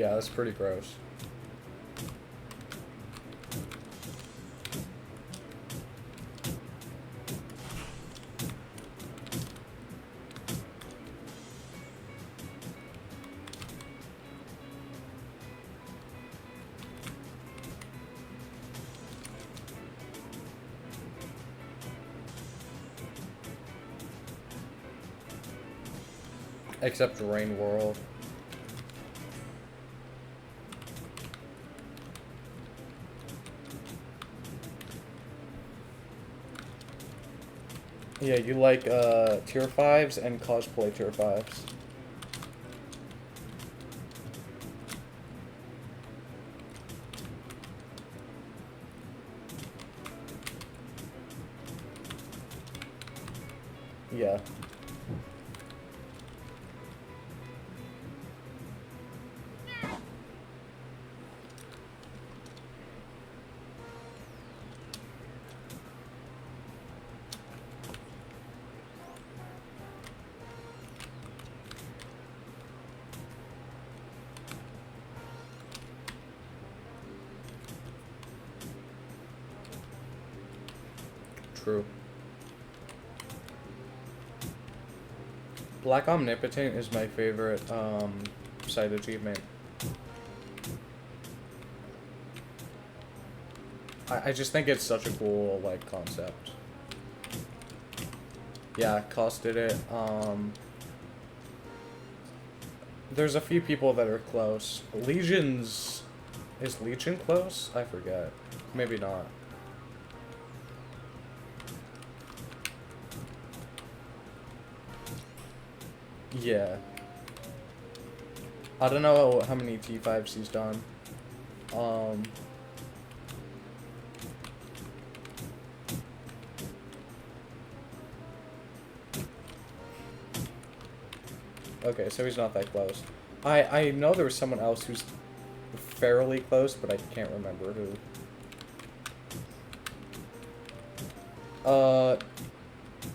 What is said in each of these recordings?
Yeah, that's pretty gross. Except Rain World. Yeah, you like tier 5s and cosplay tier 5s. Yeah. True. Black Omnipotent is my favorite side achievement. I just think it's such a cool like concept. Yeah, Cos did it. There's a few people that are close. Legion's... Is Legion close? I forget. Maybe not. Yeah. I don't know how many T5s he's done. Okay, so he's not that close. I know there was someone else who's fairly close, but I can't remember who.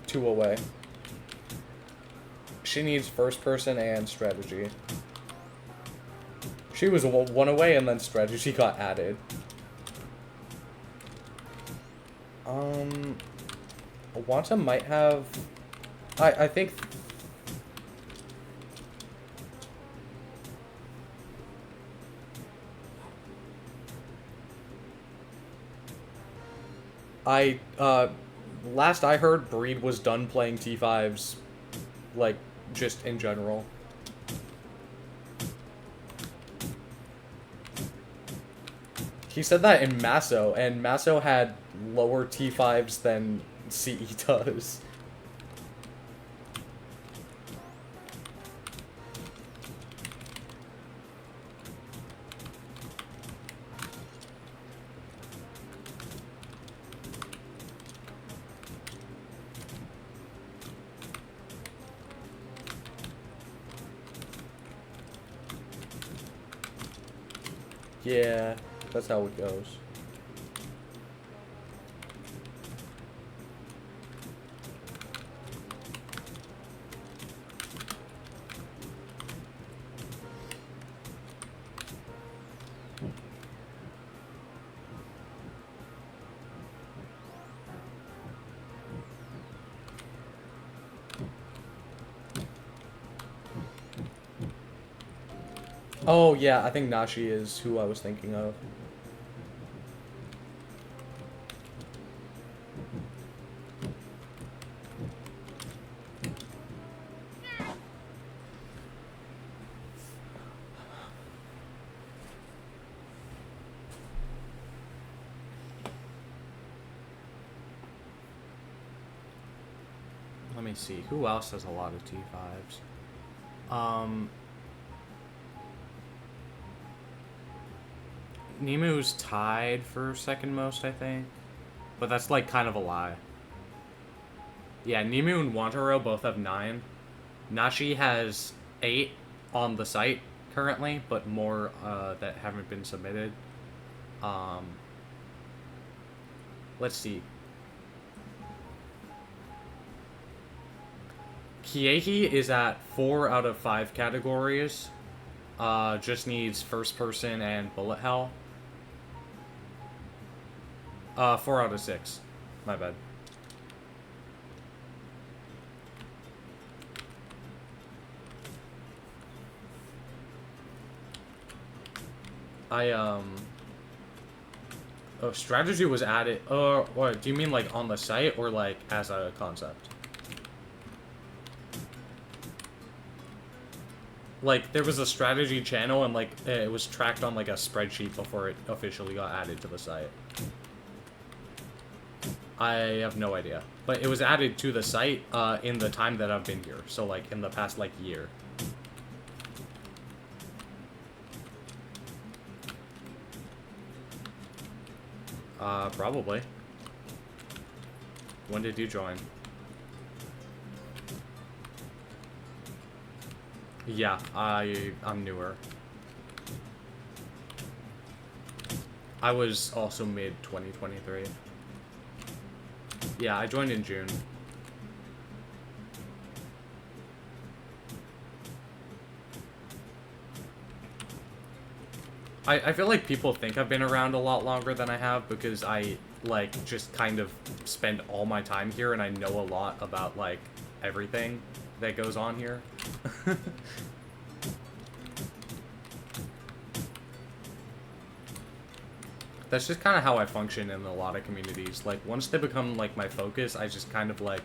2 away. She needs first person and strategy. She was 1 away and then strategy got added. Wanta might have... I think... Last I heard, Breed was done playing T5s, like, just in general. He said that in Maso, and Maso had lower T5s than CE does. Yeah, that's how it goes. Oh, yeah, I think Nashi is who I was thinking of. Let me see. Who else has a lot of T5s? Nemu's tied for second most, I think. But that's, like, kind of a lie. Yeah, Nemu and Wantaro both have 9. Nashi has 8 on the site currently, but more that haven't been submitted. Let's see. Kiehi is at 4 out of 5 categories. Just needs first person and bullet hell. 4 out of 6. My bad. Oh, strategy was added. What, do you mean like on the site or like as a concept? Like, there was a strategy channel and like, it was tracked on like a spreadsheet before it officially got added to the site. I have no idea. But it was added to the site, in the time that I've been here. So like, in the past like year. Probably. When did you join? Yeah, I'm newer. I was also mid-2023. Yeah, I joined in June. I feel like people think I've been around a lot longer than I have because I, like, just kind of spend all my time here and I know a lot about, like, everything that goes on here. That's just kind of how I function in a lot of communities. Like, once they become, like, my focus, I just kind of, like,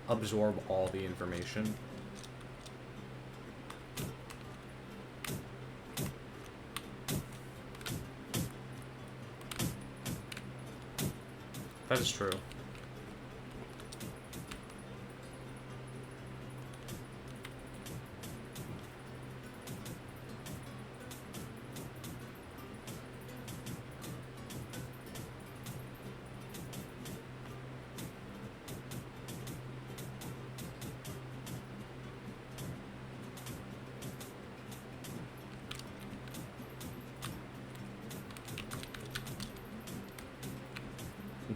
absorb all the information. That is true.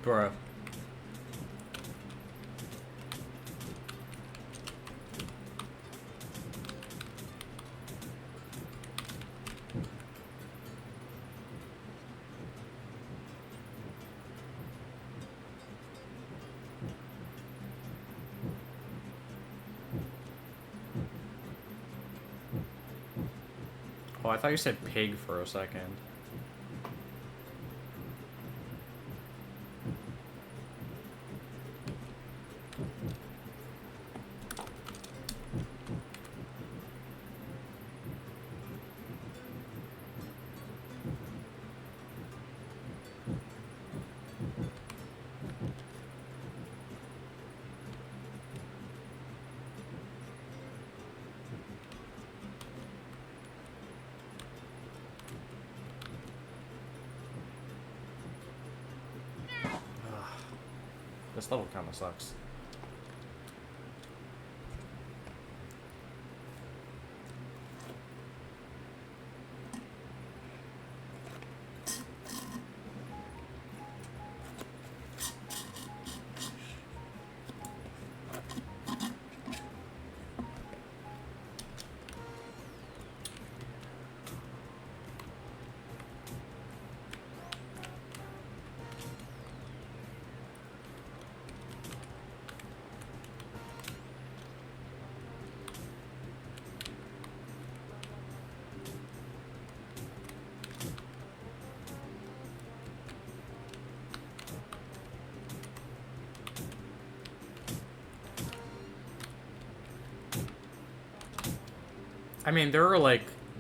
Bruh. Oh, I thought you said pig for a second. This level kind of sucks. I mean, there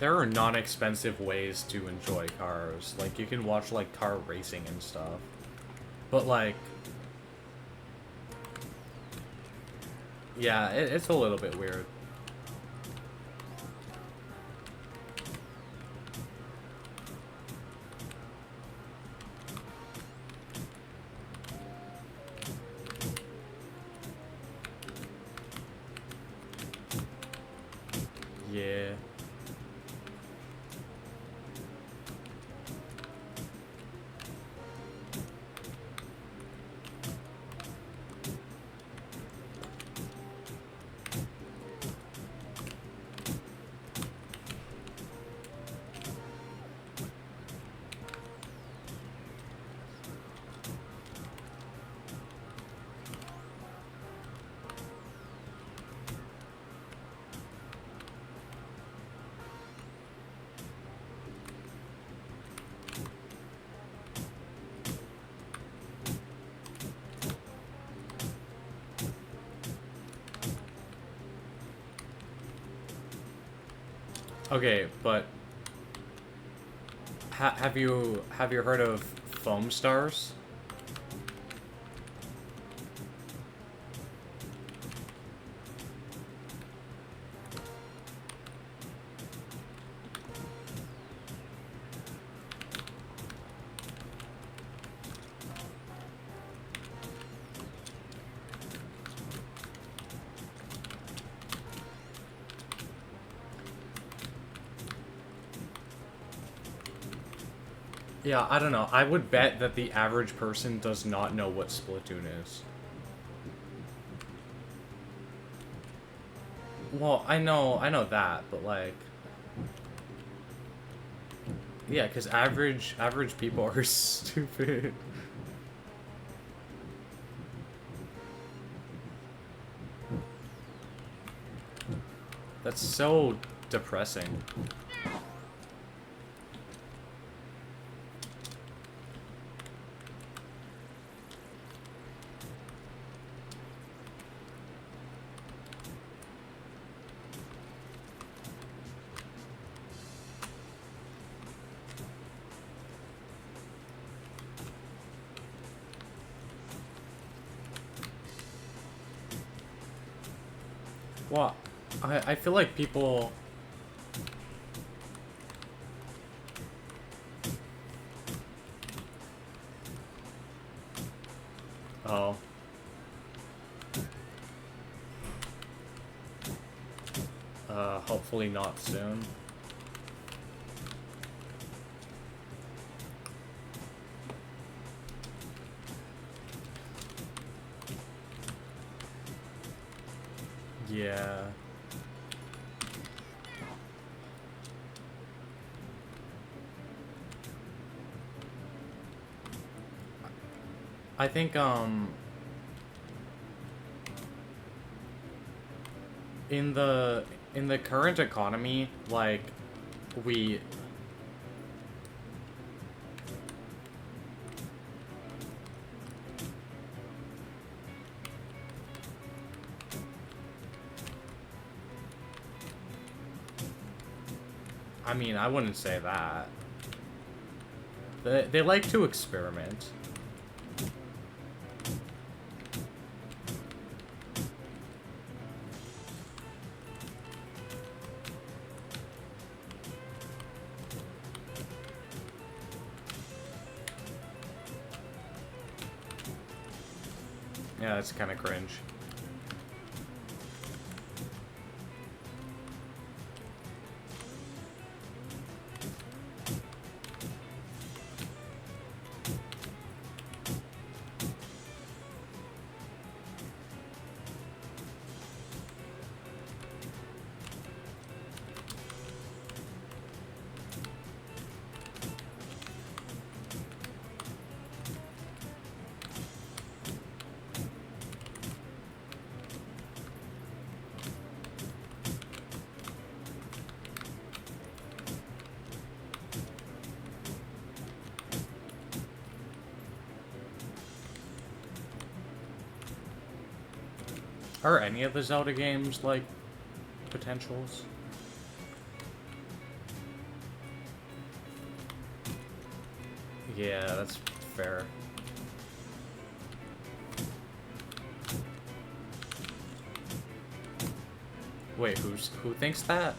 are non-expensive ways to enjoy cars. Like, you can watch, like, car racing and stuff. But, like... Yeah, it's a little bit weird. Yeah. Okay, but have you heard of foam stars? Yeah, I don't know. I would bet that the average person does not know what Splatoon is. Well, I know that, but like, yeah, because average people are stupid. That's so depressing. Well, I feel like people. Oh. Hopefully not soon. Yeah. I think, in the current economy, like, we... I mean, I wouldn't say that. They like to experiment. Yeah, that's kind of cringe. Are any of the Zelda games, like, potentials? Yeah, that's fair. Wait, who thinks that?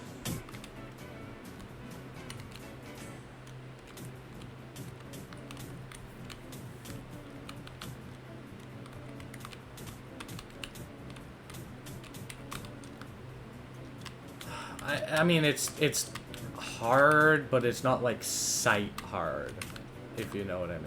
I mean, it's hard, but it's not like sight hard, if you know what I mean.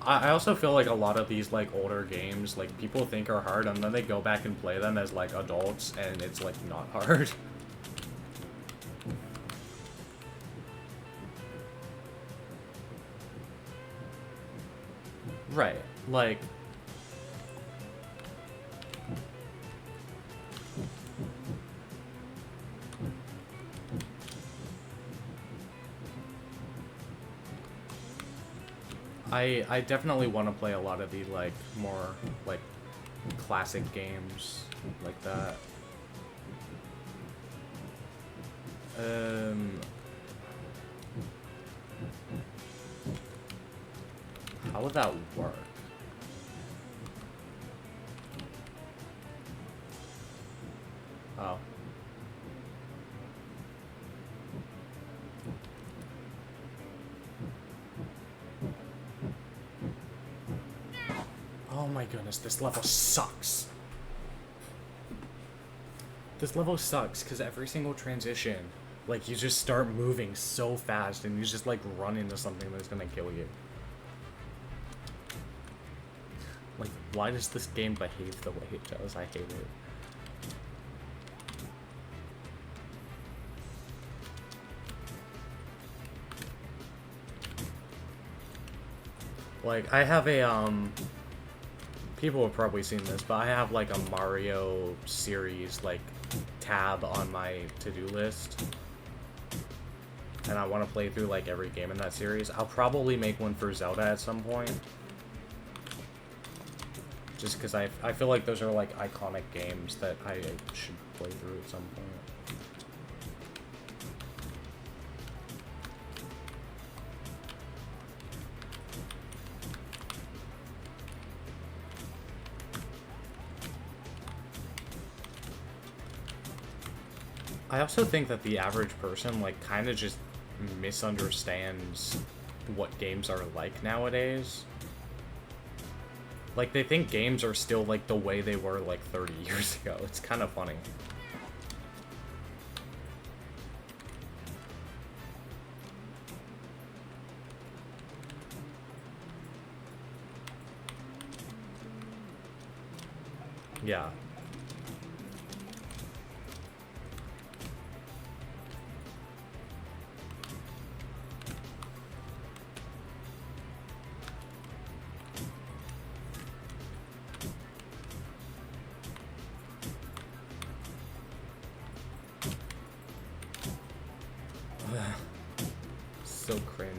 I also feel like a lot of these, like, older games, like, people think are hard, and then they go back and play them as, like, adults, and it's, like, not hard. Right, like... I definitely want to play a lot of the, like, more, like, classic games like that. How would that work? Oh. Oh my goodness, this level sucks. This level sucks because every single transition, like, you just start moving so fast and you just, like, run into something that's gonna kill you. Like, why does this game behave the way it does? I hate it. Like, I have a, people have probably seen this, but I have, like, a Mario series, like, tab on my to-do list. And I want to play through, like, every game in that series. I'll probably make one for Zelda at some point. Just because I feel like those are, like, iconic games that I should play through at some point. I also think that the average person, like, kind of just misunderstands what games are like nowadays. Like, they think games are still, like, the way they were, like, 30 years ago. It's kind of funny. Yeah. So cringe.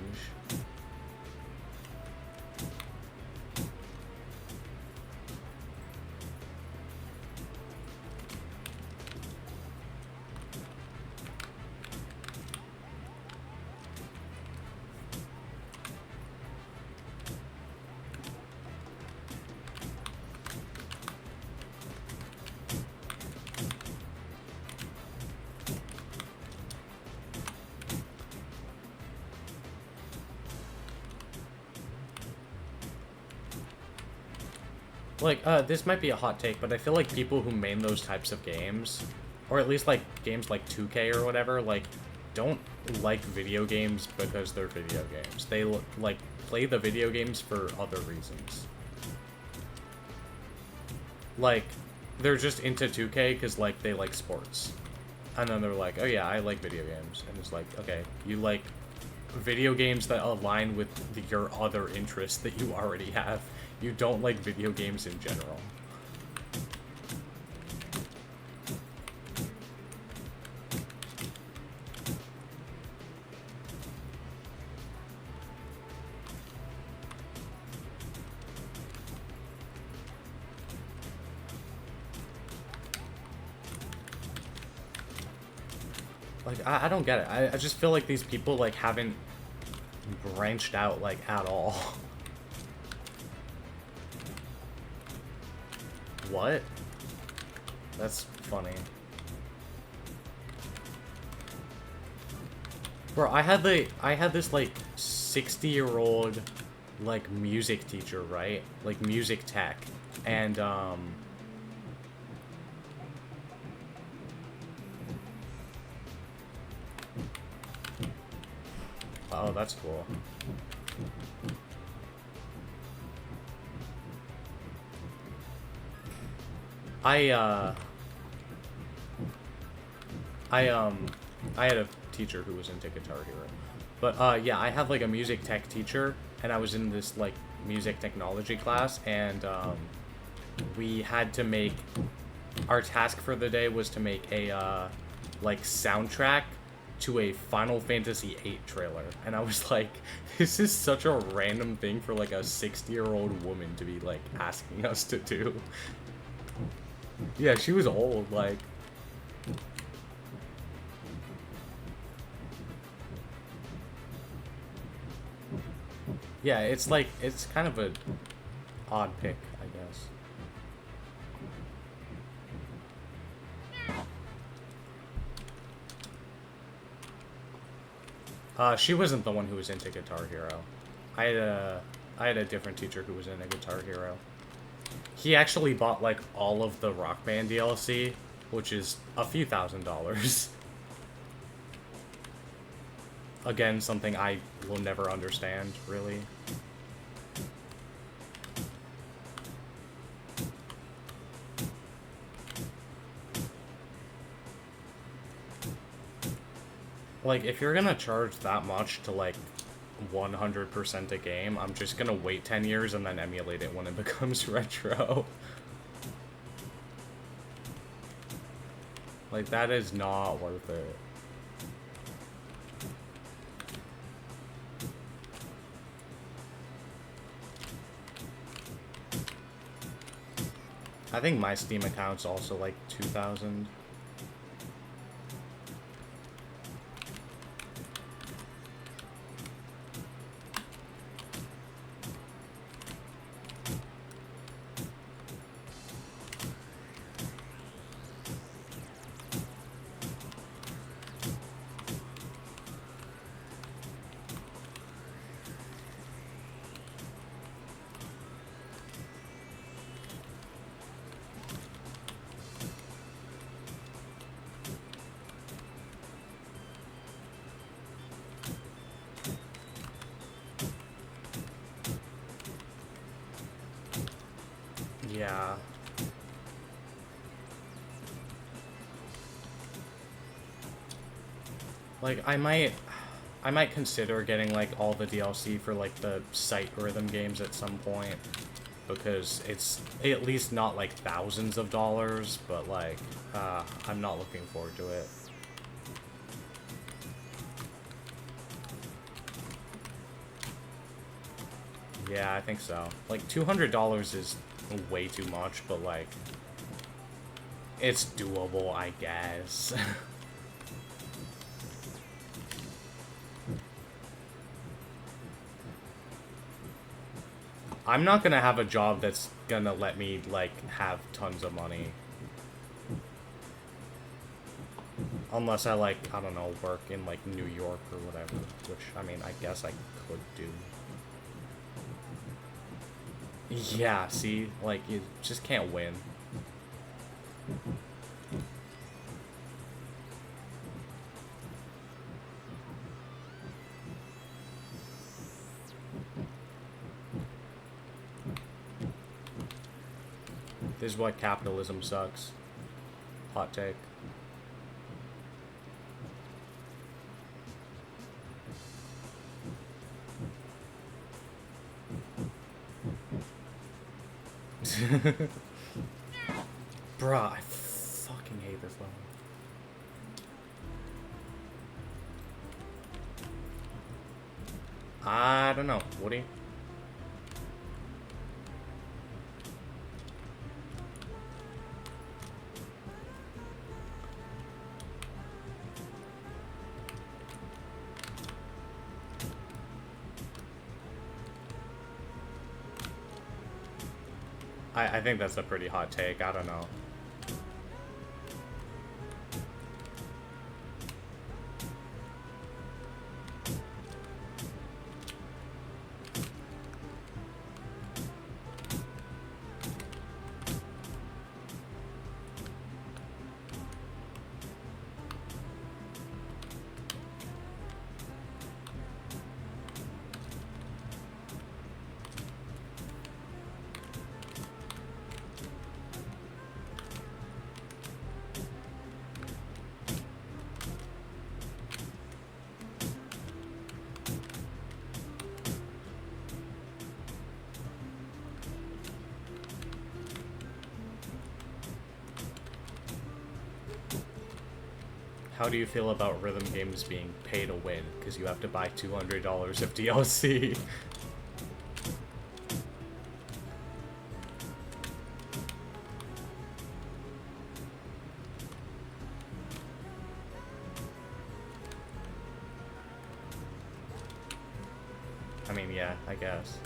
Like, this might be a hot take, but I feel like people who main those types of games, or at least, like, games like 2K or whatever, like, don't like video games because they're video games. They, like, play the video games for other reasons. Like, they're just into 2K because, like, they like sports. And then they're like, oh yeah, I like video games. And it's like, okay, you like video games that align with your other interests that you already have. You don't like video games in general. Like, I don't get it. I just feel like these people, like, haven't branched out, like, at all. What? That's funny. Bro, I had this, like, 60-year-old, like, music teacher, right? Like, music tech. And, oh, that's cool. I had a teacher who was into Guitar Hero. But, yeah, I have, like, a music tech teacher, and I was in this, like, music technology class, and, we had to make... Our task for the day was to make a, like, soundtrack to a Final Fantasy VIII trailer, and I was like, this is such a random thing for like a 60-year-old woman to be like asking us to do. Yeah, she was old, like. Yeah, it's like, it's kind of a odd pick, I guess. She wasn't the one who was into Guitar Hero. I had a different teacher who was into Guitar Hero. He actually bought like all of the Rock Band DLC, which is a few $1,000s. Again, something I will never understand, really. Like, if you're gonna charge that much to, like, 100% a game, I'm just gonna wait 10 years and then emulate it when it becomes retro. Like, that is not worth it. I think my Steam account's also, like, 2,000. Yeah. Like, I might consider getting, like, all the DLC for, like, the Sight Rhythm games at some point. Because it's at least not, like, thousands of dollars, but, like, I'm not looking forward to it. Yeah, I think so. Like, $200 is way too much, but, like, it's doable, I guess. I'm not gonna have a job that's gonna let me, like, have tons of money. Unless I, like, I don't know, work in, like, New York or whatever. Which, I mean, I guess I could do. Yeah, see? Like, you just can't win. This is what capitalism sucks. Hot take. Bruh, I fucking hate this level. I don't know, Woody. I think that's a pretty hot take. I don't know. How do you feel about rhythm games being pay to win? Because you have to buy $200 of DLC. I mean, yeah, I guess.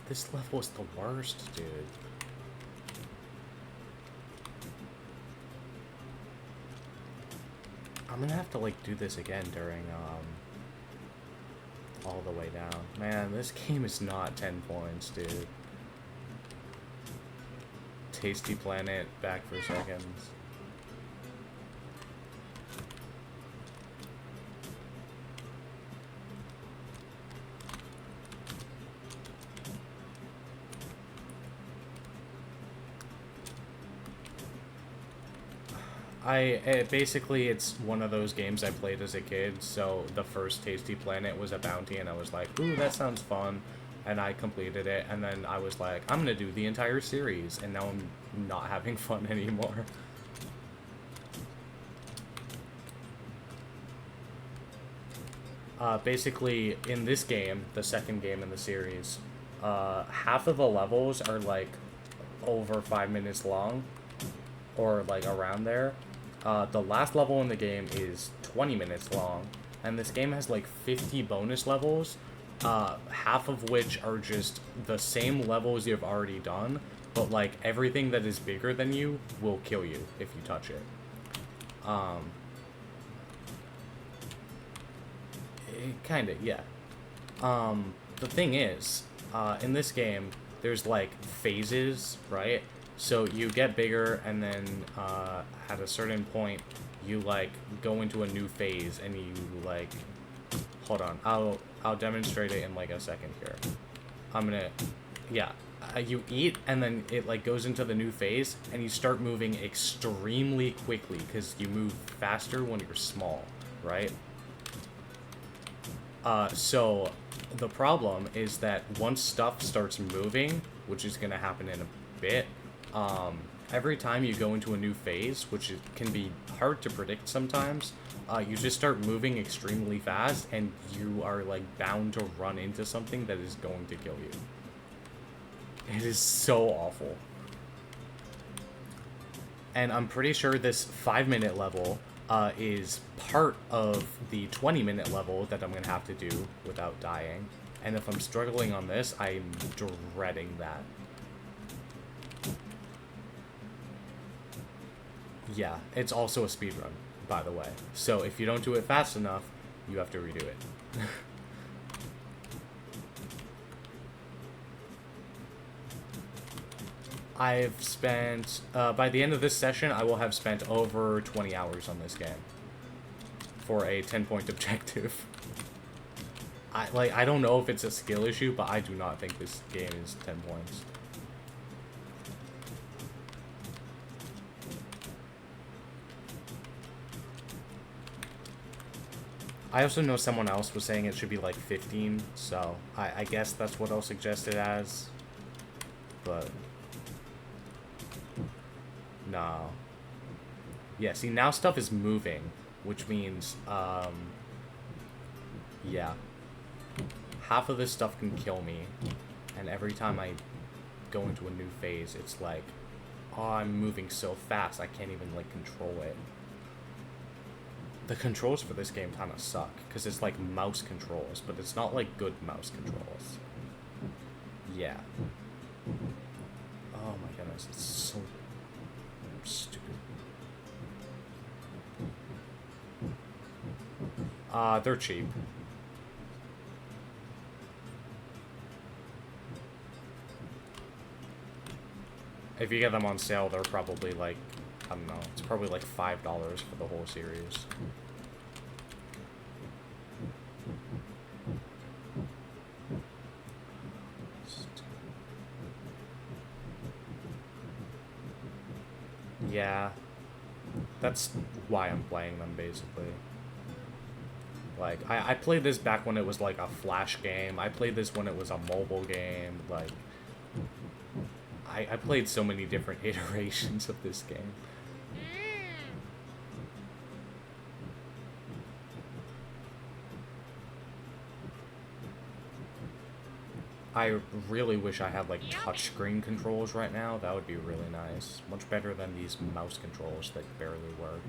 This level is the worst, dude. I'm gonna have to, like, do this again during, all the way down. Man, this game is not 10 points, dude. Tasty Planet, back for seconds. Basically, it's one of those games I played as a kid, so the first Tasty Planet was a bounty, and I was like, ooh, that sounds fun, and I completed it, and then I was like, I'm gonna do the entire series, and now I'm not having fun anymore. Basically, in this game, the second game in the series, half of the levels are, like, over 5 minutes long, or, like, around there. The last level in the game is 20 minutes long, and this game has like 50 bonus levels, half of which are just the same levels you've already done, but like everything that is bigger than you will kill you if you touch it. Kinda, yeah. The thing is, in this game, there's like phases, right? So you get bigger, and then at a certain point, you like go into a new phase, and you like, hold on, I'll demonstrate it in like a second here. I'm gonna, yeah, you eat, and then it like goes into the new phase, and you start moving extremely quickly because you move faster when you're small, right? So the problem is that once stuff starts moving, which is gonna happen in a bit. Every time you go into a new phase, which can be hard to predict sometimes, you just start moving extremely fast, and you are, like, bound to run into something that is going to kill you. It is so awful. And I'm pretty sure this 5-minute level is part of the 20-minute level that I'm going to have to do without dying. And if I'm struggling on this, I'm dreading that. Yeah, it's also a speedrun, by the way. So if you don't do it fast enough, you have to redo it. I've spent, by the end of this session, I will have spent over 20 hours on this game for a 10-point objective. I don't know if it's a skill issue, but I do not think this game is 10 points. I also know someone else was saying it should be like 15, so I guess that's what I'll suggest it as. But no. Yeah, see, now stuff is moving, which means yeah. Half of this stuff can kill me, and every time I go into a new phase, it's like, oh, I'm moving so fast, I can't even, like, control it. The controls for this game kind of suck, because it's like mouse controls, but it's not like good mouse controls. Yeah. Oh my goodness, it's so stupid. They're cheap. If you get them on sale, they're probably like, I don't know, it's probably like $5 for the whole series. Yeah, that's why I'm playing them, basically. Like, I played this back when it was like a Flash game. I played this when it was a mobile game. Like, I played so many different iterations of this game. I really wish I had, like, touchscreen controls right now. That would be really nice. Much better than these mouse controls that barely work.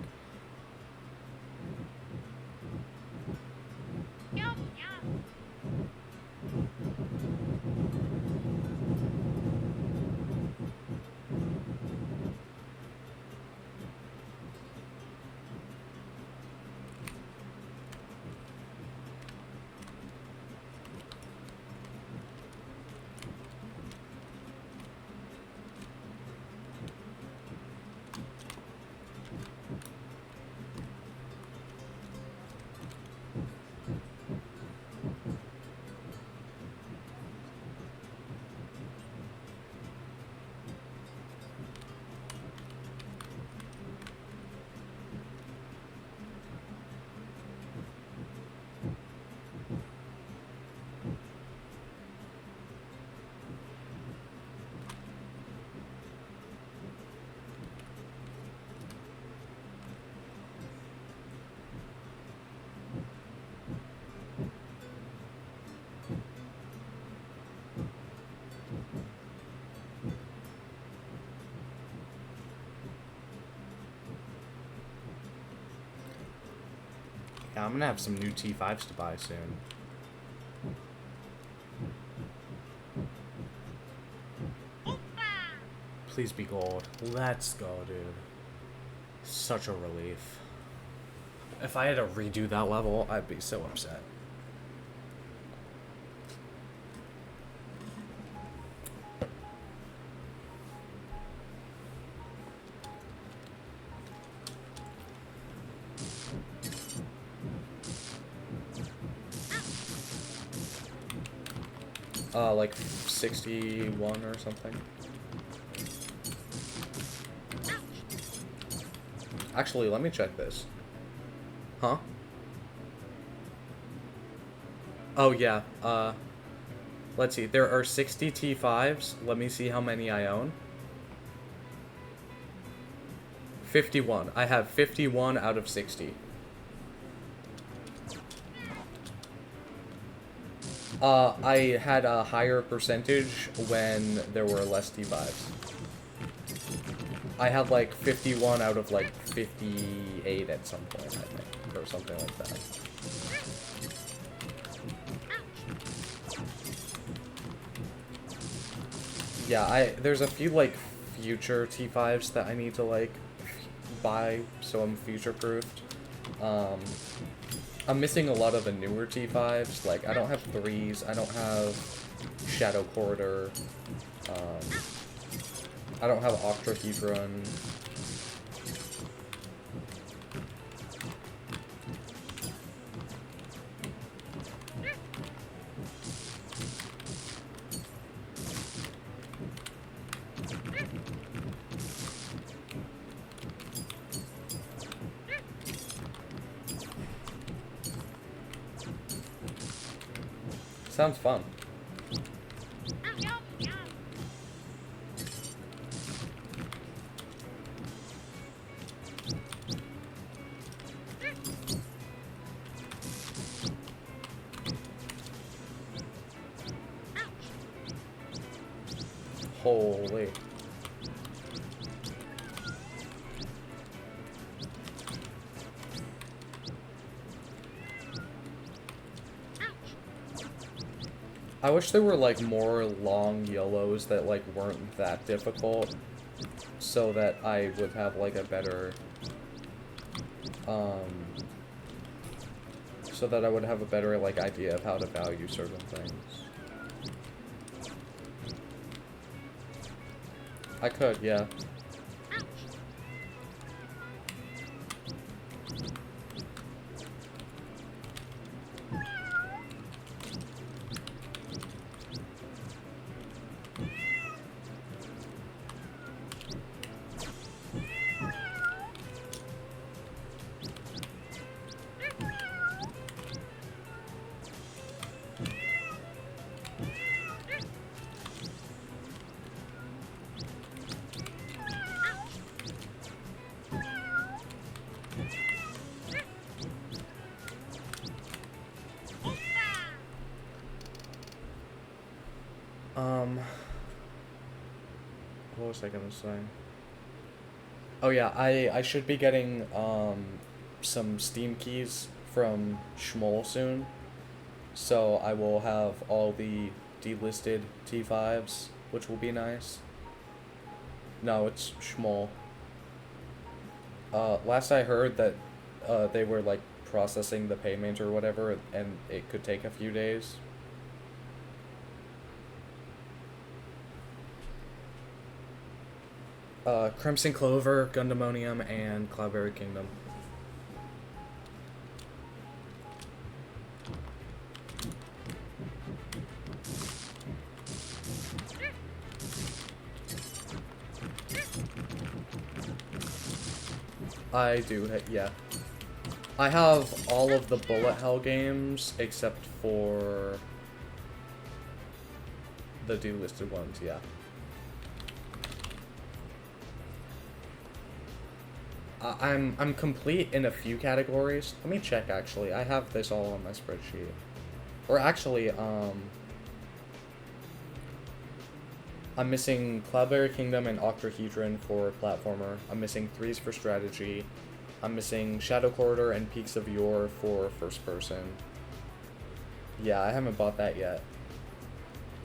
Yeah, I'm gonna have some new T5s to buy soon. Please be gold. Let's go, dude. Such a relief. If I had to redo that level, I'd be so upset. Like 61 or something. Actually, let me check this. Huh? Oh, yeah. Let's see. There are 60 T5s. Let me see how many I own. 51. I have 51 out of 60. I had a higher percentage when there were less T5s. I had like 51 out of like 58 at some point, I think, or something like that. Yeah, there's a few like future T5s that I need to like buy, so I'm future-proofed. I'm missing a lot of the newer T5s, like, I don't have 3s, I don't have Shadow Corridor, I don't have Octahedron. Sounds fun. Holy. I wish there were like more long yellows that like weren't that difficult, so that I would have like a better so that I would have a better like idea of how to value certain things. I could, yeah. What was I gonna say? Oh yeah, I should be getting some Steam keys from Schmoll soon, so I will have all the delisted T5s, which will be nice. No, it's Schmoll. Last I heard that they were like processing the payment or whatever, and it could take a few days. Crimson Clover, Gundamonium, and Cloudberry Kingdom. I do, yeah. I have all of the bullet hell games except for the delisted ones, yeah. I'm complete in a few categories. Let me check, actually. I have this all on my spreadsheet. Or actually, I'm missing Cloudberry Kingdom and Octahedron for platformer. I'm missing Threes for strategy. I'm missing Shadow Corridor and Peaks of Yore for first person. Yeah, I haven't bought that yet.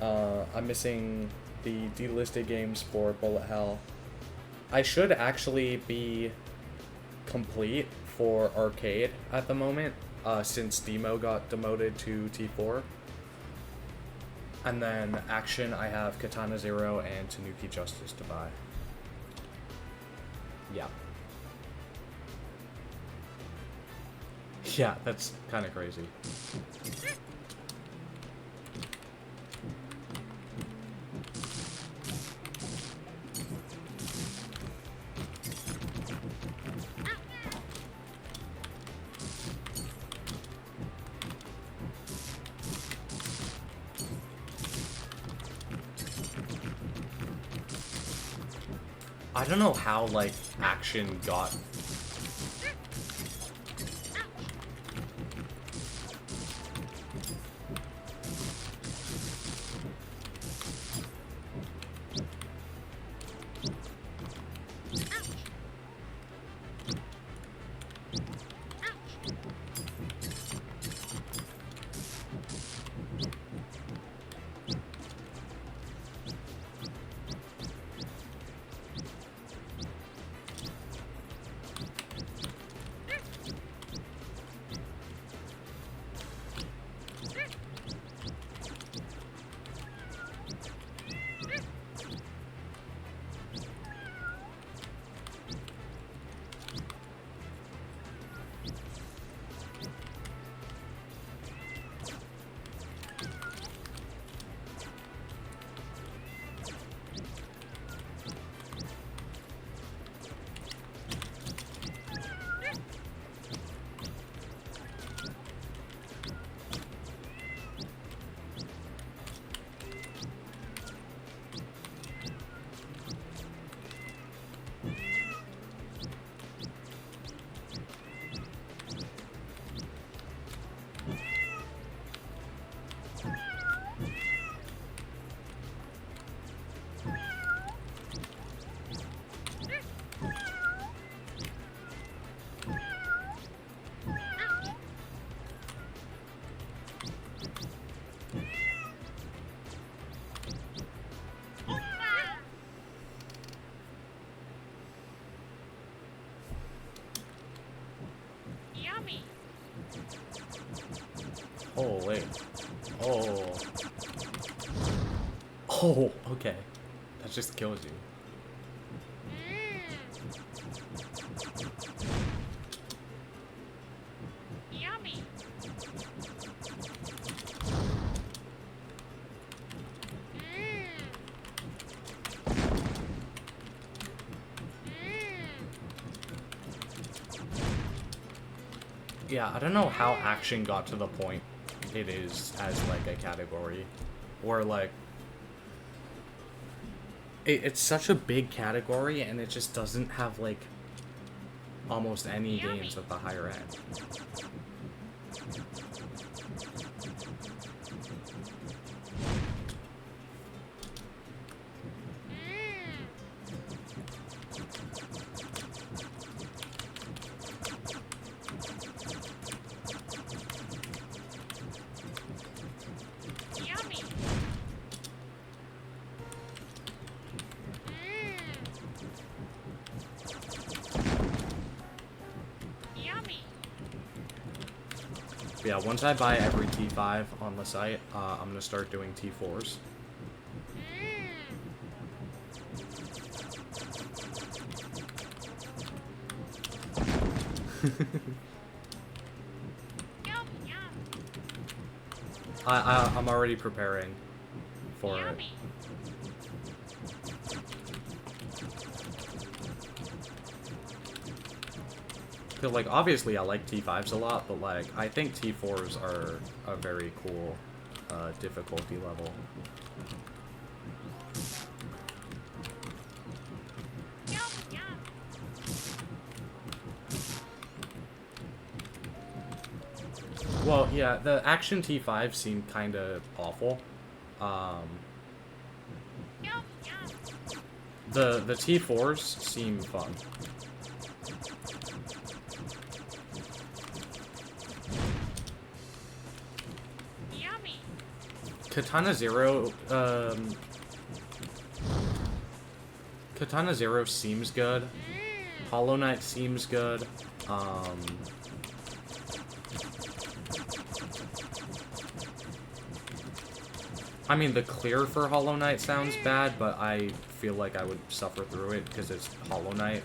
I'm missing the delisted games for Bullet Hell. I should actually be complete for Arcade at the moment, since Demo got demoted to T4. And then Action, I have Katana Zero and Tanuki Justice to buy. Yeah. Yeah, that's kind of crazy. I don't know how, like, Action got... Yummy. Oh, wait. Oh. Oh, okay. That just kills you. Yummy. Yeah, I don't know how action got to the point it is as, like, a category. Or, like... It's such a big category, and it just doesn't have, like, almost any games at the higher end. Yummy. Yummy. Yeah, once I buy every T5 on the site, I'm gonna start doing T4s. Yum yum. I'm already preparing for it. Yummy. Cause, like, obviously I like T5s a lot, but, like, I think T4s are a very cool difficulty level. Yum yum. Well, yeah, the action T5s seem kind of awful. Yum yum. The T4s seem fun. Yummy. Katana Zero, Katana Zero seems good. Hollow Knight seems good. I mean, the clear for Hollow Knight sounds bad, but I feel like I would suffer through it because it's Hollow Knight.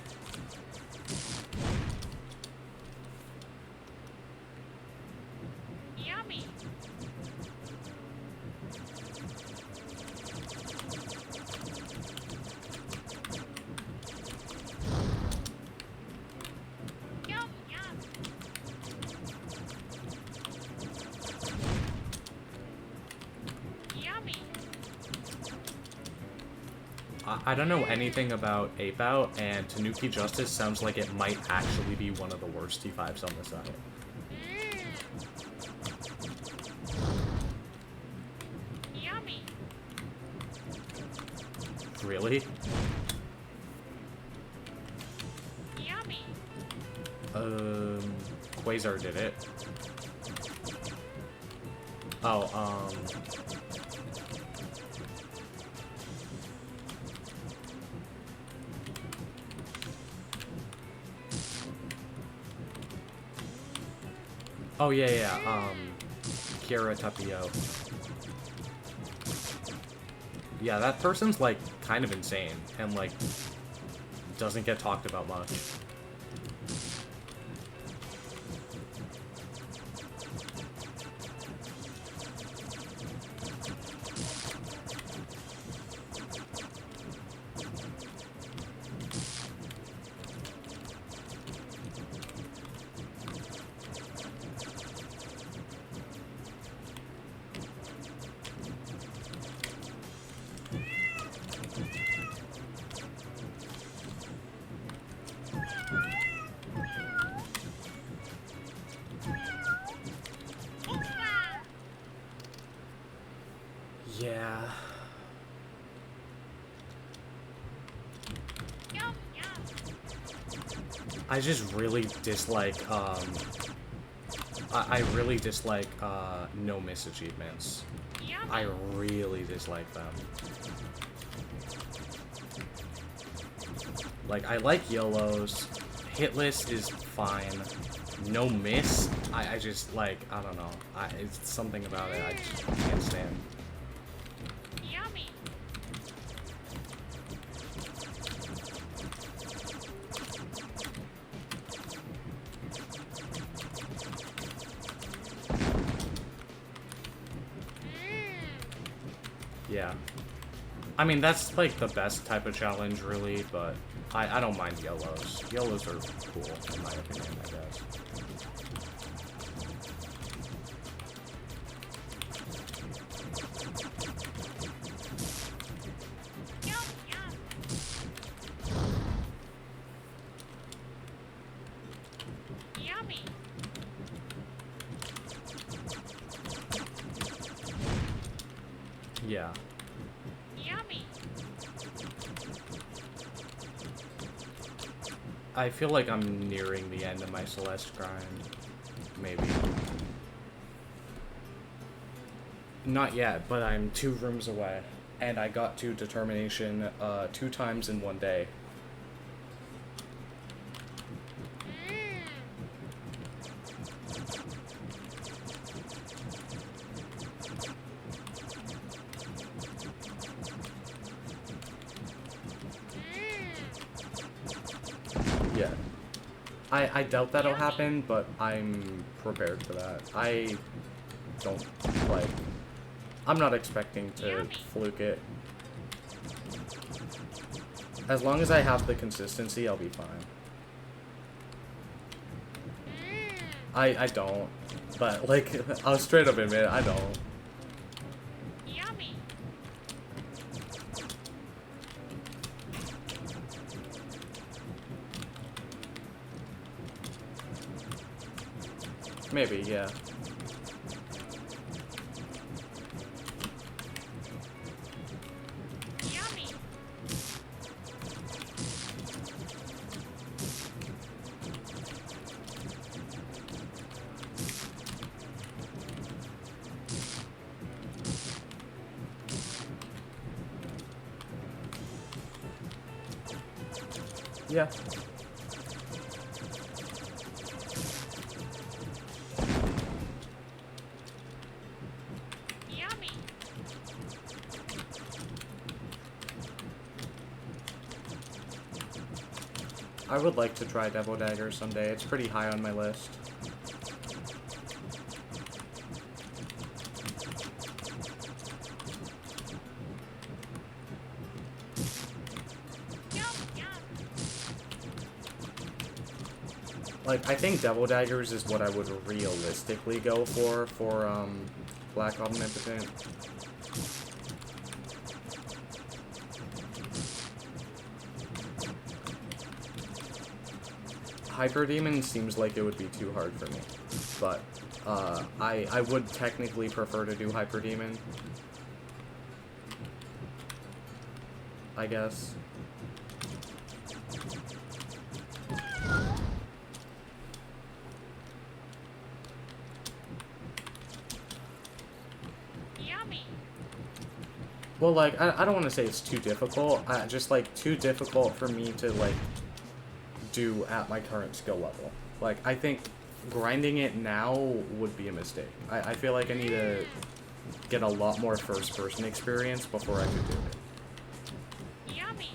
Yummy. Yum yum. Yummy. I don't know anything about Ape Out, and Tanuki Justice sounds like it might actually be one of the worst T5s on the site. Yummy. Really? Yummy. Quasar did it. Oh, Oh, yeah, Kira Tapio. Yeah, that person's, like, kind of insane, and, like, doesn't get talked about much. Yeah. Yum, yum. I just really dislike, I really dislike, no miss achievements. Yummy. I really dislike them. Like, I like YOLOs. Hitless is fine. No miss, I just, like, I don't know. It's something about it I just can't stand. Yummy. Yeah. I mean, that's, like, the best type of challenge, really, but I don't mind YOLOs. YOLOs are cool, in my opinion, I guess. Yum, yum. Yummy. Yeah. Yummy. I feel like I'm nearing the end of my Celeste grind. Maybe. Not yet, but I'm 2 rooms away. And I got to Determination 2 times in 1 day. Yeah. I doubt that'll happen, but I'm prepared for that. I don't, like... I'm not expecting to fluke it. As long as I have the consistency, I'll be fine. I don't. But, like, I'll straight up admit, I don't. Yummy. Maybe, yeah. Yummy. Yeah. Yummy. I would like to try Devil Dagger someday. It's pretty high on my list. Yum, yum. Like, I think Devil Daggers is what I would realistically go for Black Omnipotent. Hyper Demon seems like it would be too hard for me, but I would technically prefer to do Hyper Demon, I guess. Yummy. Well, like, I don't want to say it's too difficult, just, like, too difficult for me to, like, do at my current skill level. Like, I think grinding it now would be a mistake. I feel like I need to get a lot more first-person experience before I could do it. Yummy.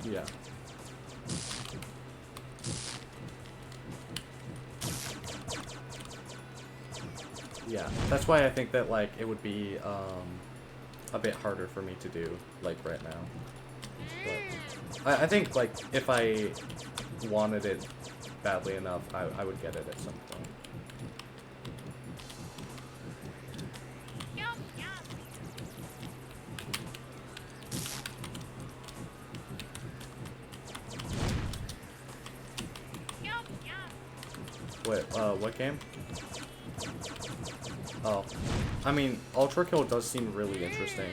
Yeah. Yeah, that's why I think that, like, it would be, a bit harder for me to do, like, right now. But I think, like, if I wanted it badly enough, I would get it at some point. Yum, yum. Yum, yum. Wait, what game? Oh. I mean, Ultra Kill does seem really interesting.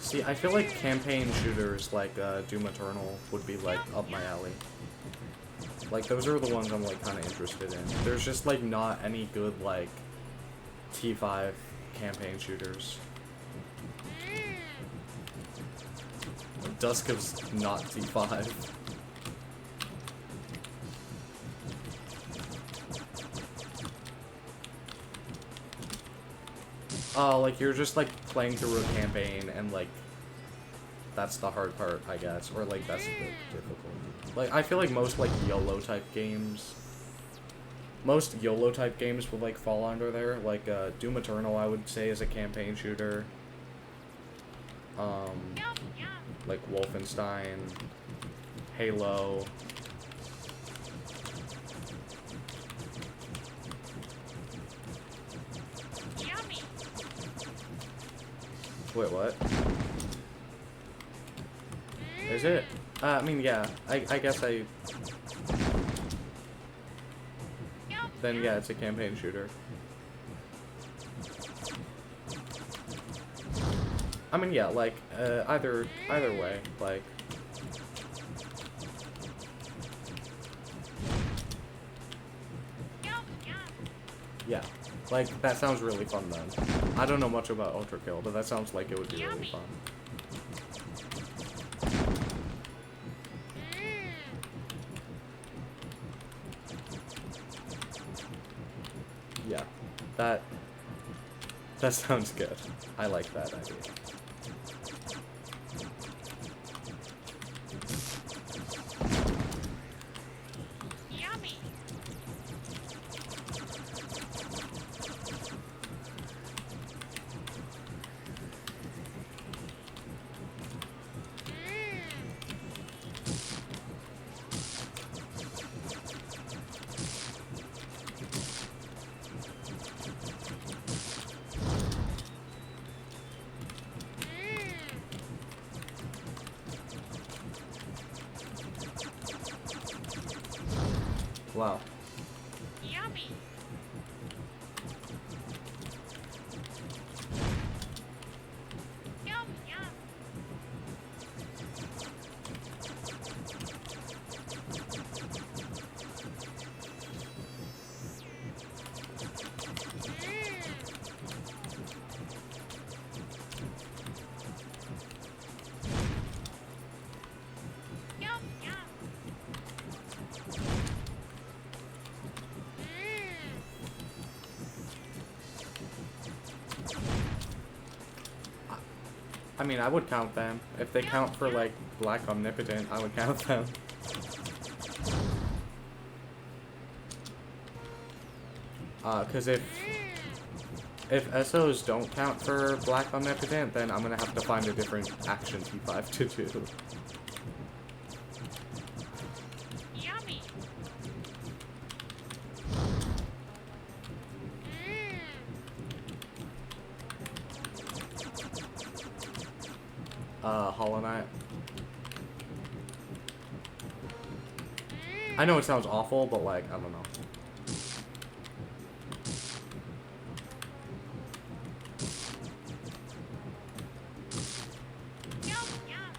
See, I feel like campaign shooters like Doom Eternal would be like up my alley. Like those are the ones I'm like kind of interested in. There's just like not any good like T5 campaign shooters. Dusk is not T5. Oh, like you're just like playing through a campaign and like that's the hard part, I guess, or like that's the difficult. Like I feel like most like YOLO type games would like fall under there. Like Doom Eternal I would say is a campaign shooter. Yum, yum. Like Wolfenstein, Halo. Yummy. Wait, what? Is it? I mean, yeah. I guess I... Yum, Then, yum. yeah, it's a campaign shooter. I mean, yeah, like, either way, like... Yum, yum. Yeah. Like, that sounds really fun, then. I don't know much about Ultra Kill, but that sounds like it would be really Yummy. fun. Yeah. That sounds good. I like that idea. Yummy. Wow. Yummy. Yum, yum. Yum, yum. I mean, I would count them. If they count for, like, Black Omnipotent, I would count them. Cause if SOs don't count for Black Omnipotent, then I'm gonna have to find a different action T5 to do. Yummy. Hollow Knight. I know it sounds awful, but, like, I don't know. Yum, yum.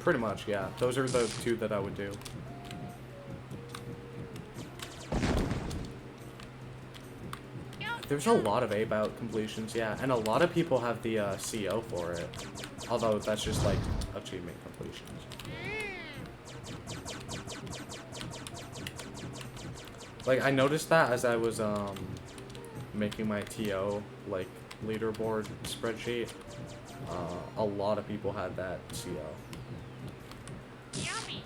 Pretty much, yeah. Those are the two that I would do. There's a lot of Ape-Out completions, yeah, and a lot of people have the CO for it. Although that's just like achievement completions. Like, I noticed that as I was making my TO like leaderboard spreadsheet. A lot of people had that CO. Yummy.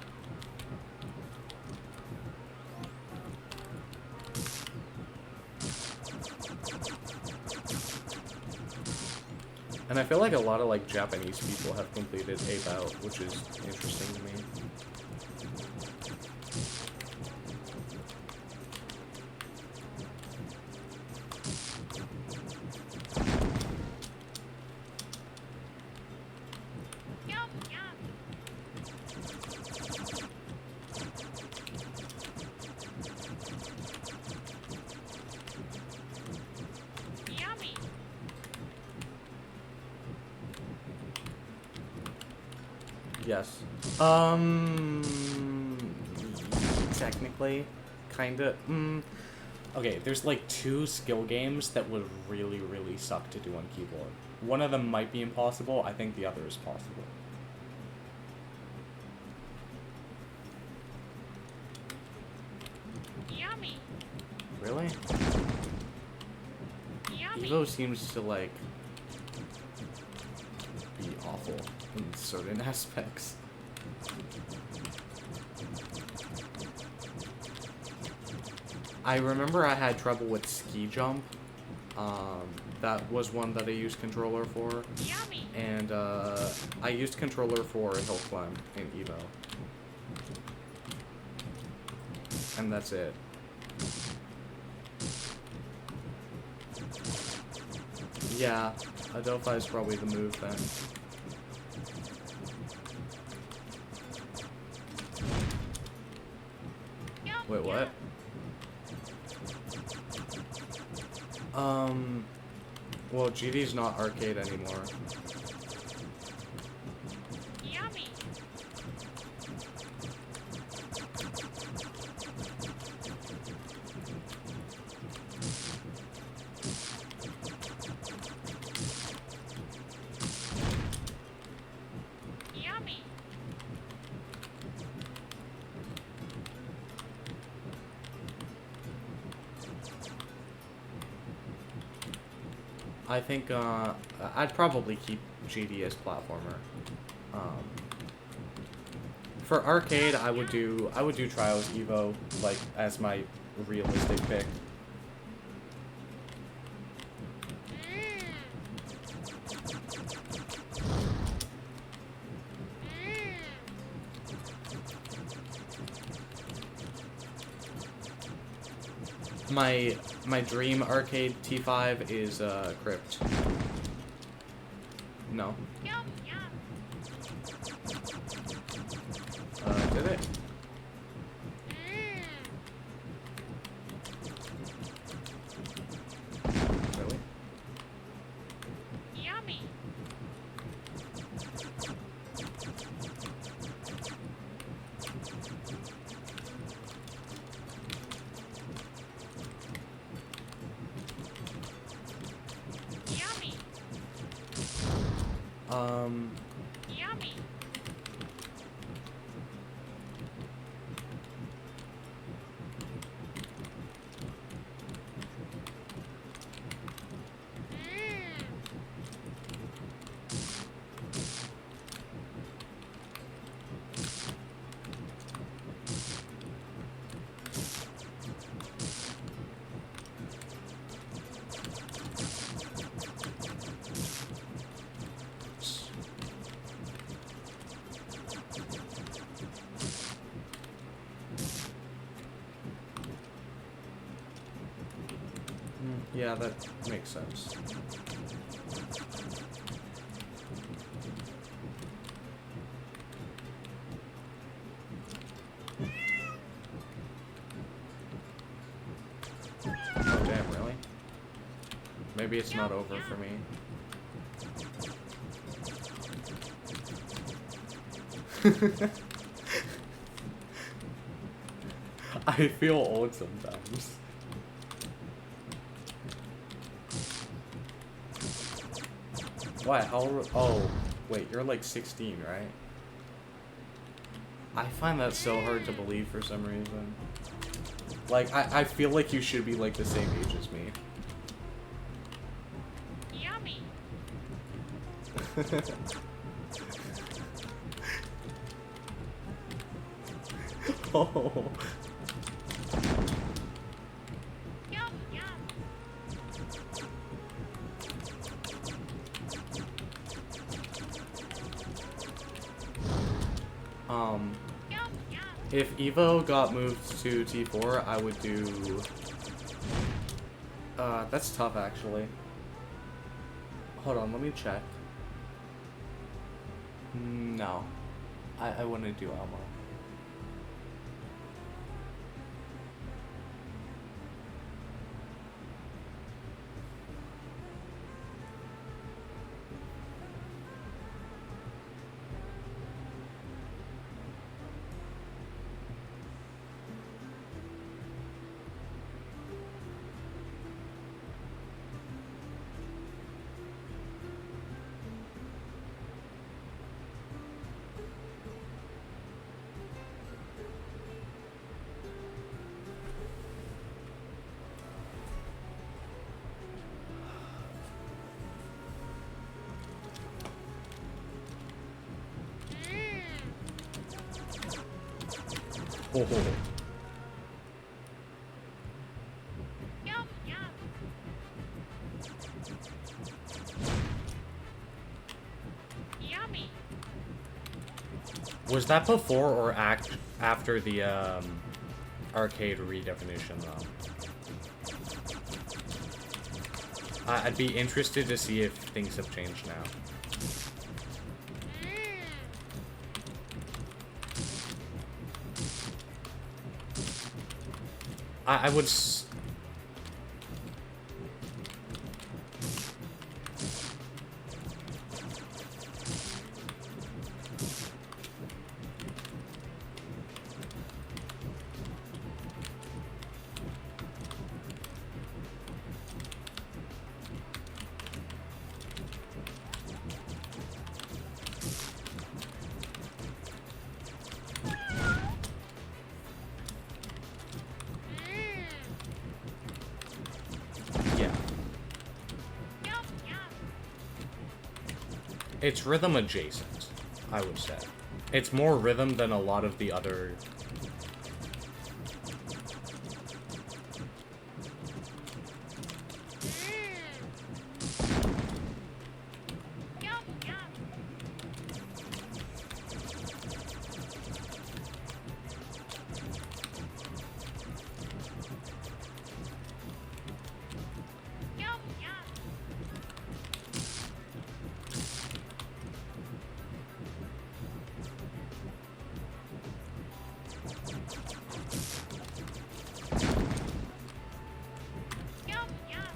And I feel like a lot of like Japanese people have completed Ape-Out, which is interesting to me. Yum, yum. Yummy. Yes. Technically, kinda. Okay, there's like two skill games that would really, really suck to do on keyboard. One of them might be impossible. I think the other is possible. Yummy. Really? Yummy. Evo seems to like be awful in certain aspects. I remember I had trouble with ski jump. That was one that I used controller for. Yummy. And I used controller for hill climb in Evo. And that's it. Yeah, Adelphi is probably the move then. Yum, Wait, what? Well, GD's not arcade anymore. Yummy. Yummy. I think I'd probably keep GD as platformer. For arcade, I would do Trials Evo like as my realistic pick. Mm. Mm. My dream arcade T5 is Crypt. No. Yum, yum. Did it? Mm. Really? Yummy. Yummy. Yummy. Mm. Yeah, that makes sense. Oh damn, really? Maybe it's not over for me. I feel old sometimes. Why? Oh, wait, you're like 16, right? I find that so hard to believe for some reason. Like, I feel like you should be like the same age as me. Yummy. Oh. Yum, yum. Yum, yum. If Evo got moved to T4, I would do... that's tough, actually. Hold on, let me check. No. I wouldn't do Elmo. Oh. Yum, yum. Yummy. Was that before or after the arcade redefinition though? I'd be interested to see if things have changed now. I would yeah. Yum, yum. It's rhythm adjacent, I would say. It's more rhythm than a lot of the other... Yum, yum. Yum, yum. Yum, yum.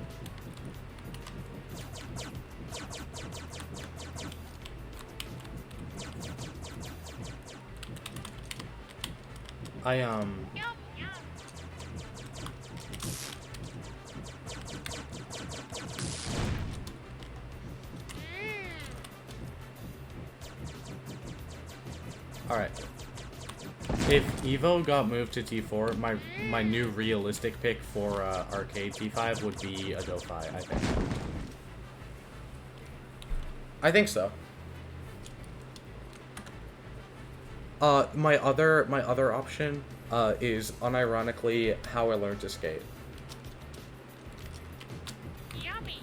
Yum, yum. Alright. If Evo got moved to T4, my new realistic pick for arcade T5 would be a Go-Fi, I think. I think so. My other option is unironically How I Learned to Skate. Yummy.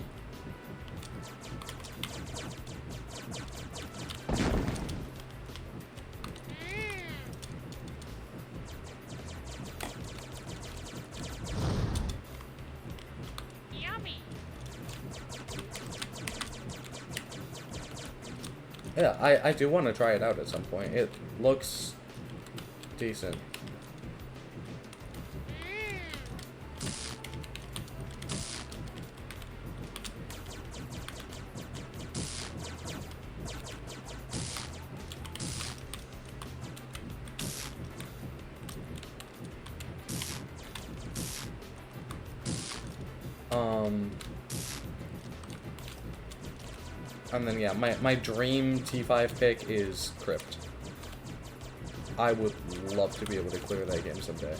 Yummy. Yeah, I do want to try it out at some point. It looks decent. And then, yeah, my dream T5 pick is Crypt. I would love to be able to clear that game someday.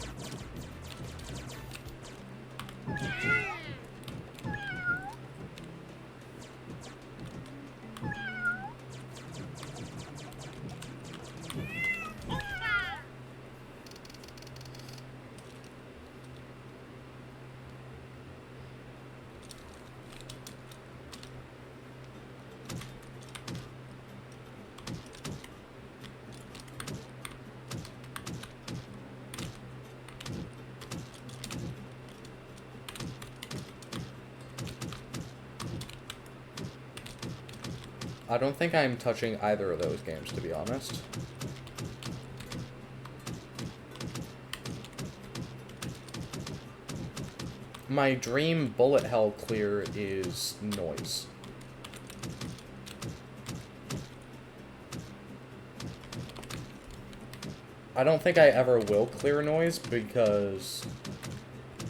I don't think I'm touching either of those games, to be honest. My dream bullet hell clear is Noise. I don't think I ever will clear Noise because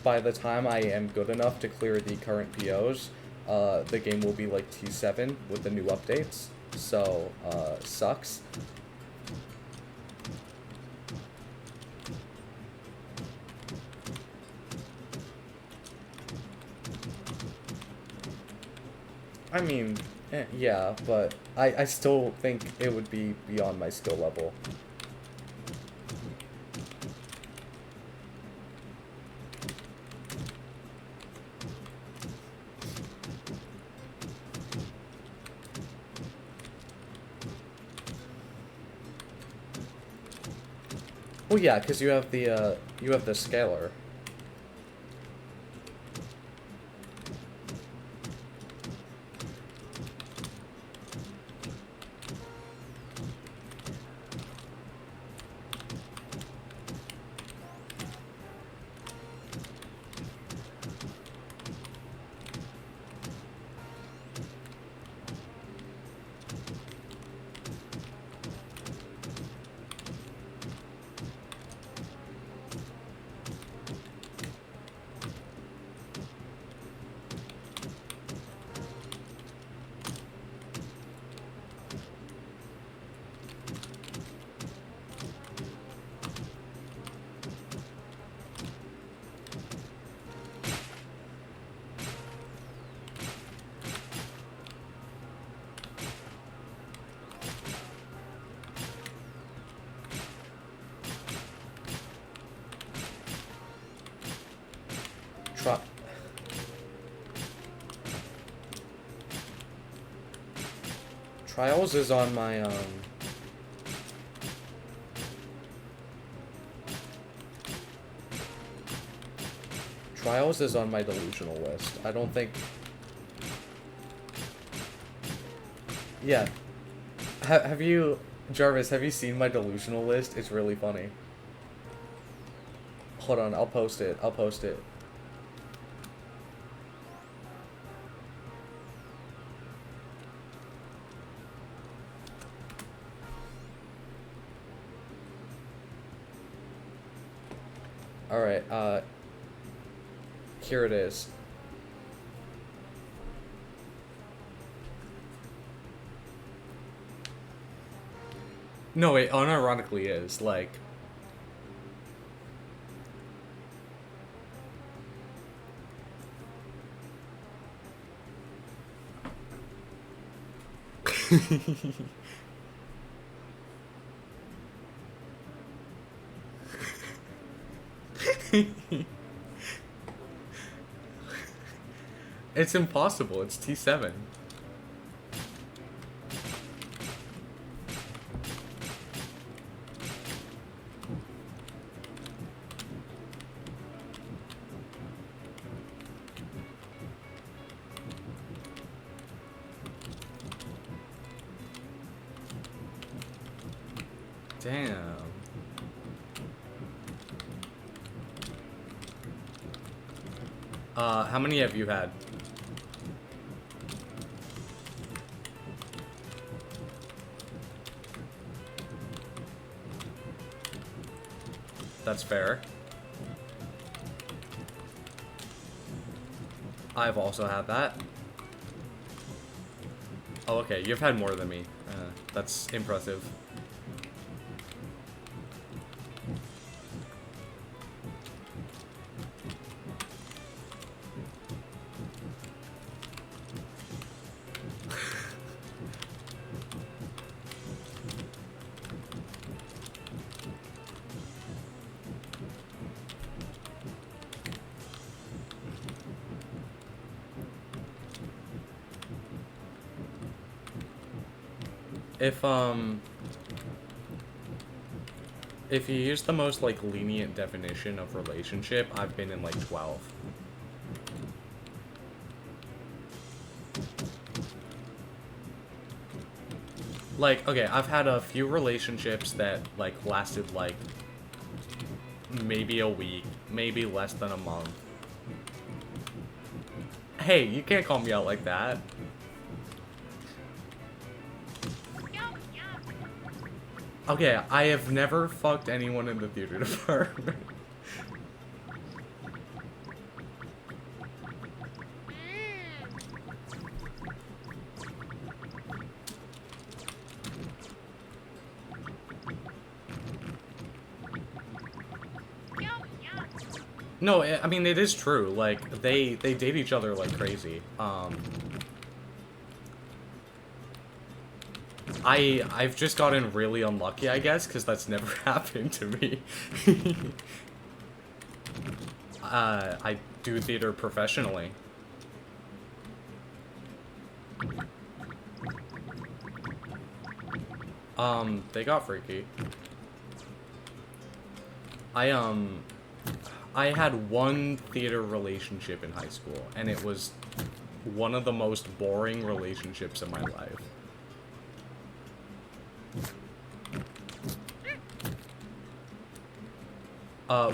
by the time I am good enough to clear the current POs, the game will be like T7 with the new updates, so, sucks. I mean, yeah, but I still think it would be beyond my skill level. Well, yeah, because you have the scalar. Trials is on my, Trials is on my delusional list. I don't think... Yeah. Have you... Jarvis, have you seen my delusional list? It's really funny. Hold on, I'll post it. I'll post it. Alright, here it is. No, it unironically is, like... It's impossible. It's T7. Damn. How many have you had? That's fair. I've also had that. Oh, okay, you've had more than me. That's impressive. If you use the most, like, lenient definition of relationship, I've been in, like, 12. Like, okay, I've had a few relationships that, like, lasted, like, maybe a week, maybe less than a month. Hey, you can't call me out like that. Yum, yum. Okay, I have never fucked anyone in the theater department. Yum, yum. No, I mean, it is true. Like, they date each other like crazy. I've just gotten really unlucky, I guess, because that's never happened to me. I do theater professionally. They got freaky. I had one theater relationship in high school, and it was one of the most boring relationships in my life.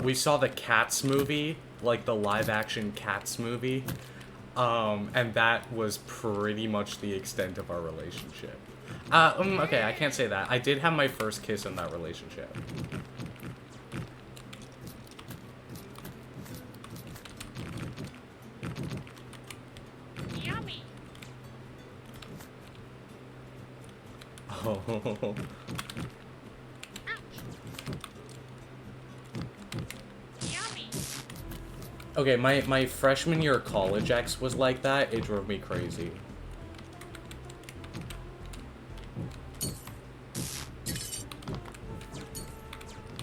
We saw the Cats movie, like the live-action Cats movie, and that was pretty much the extent of our relationship. Okay, I can't say that. I did have my first kiss in that relationship. Yummy. Oh. Ouch. Yummy. Okay, my freshman year of college ex was like that. It drove me crazy.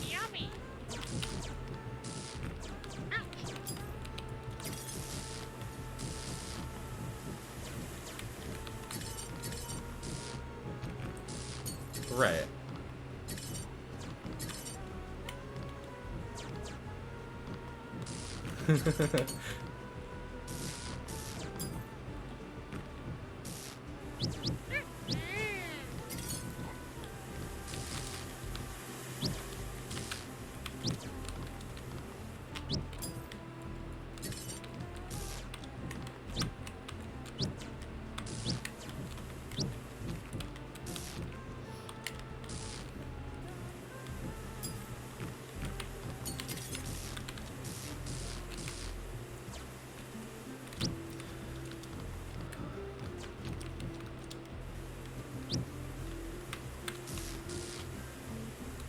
Yummy. Ouch. Right.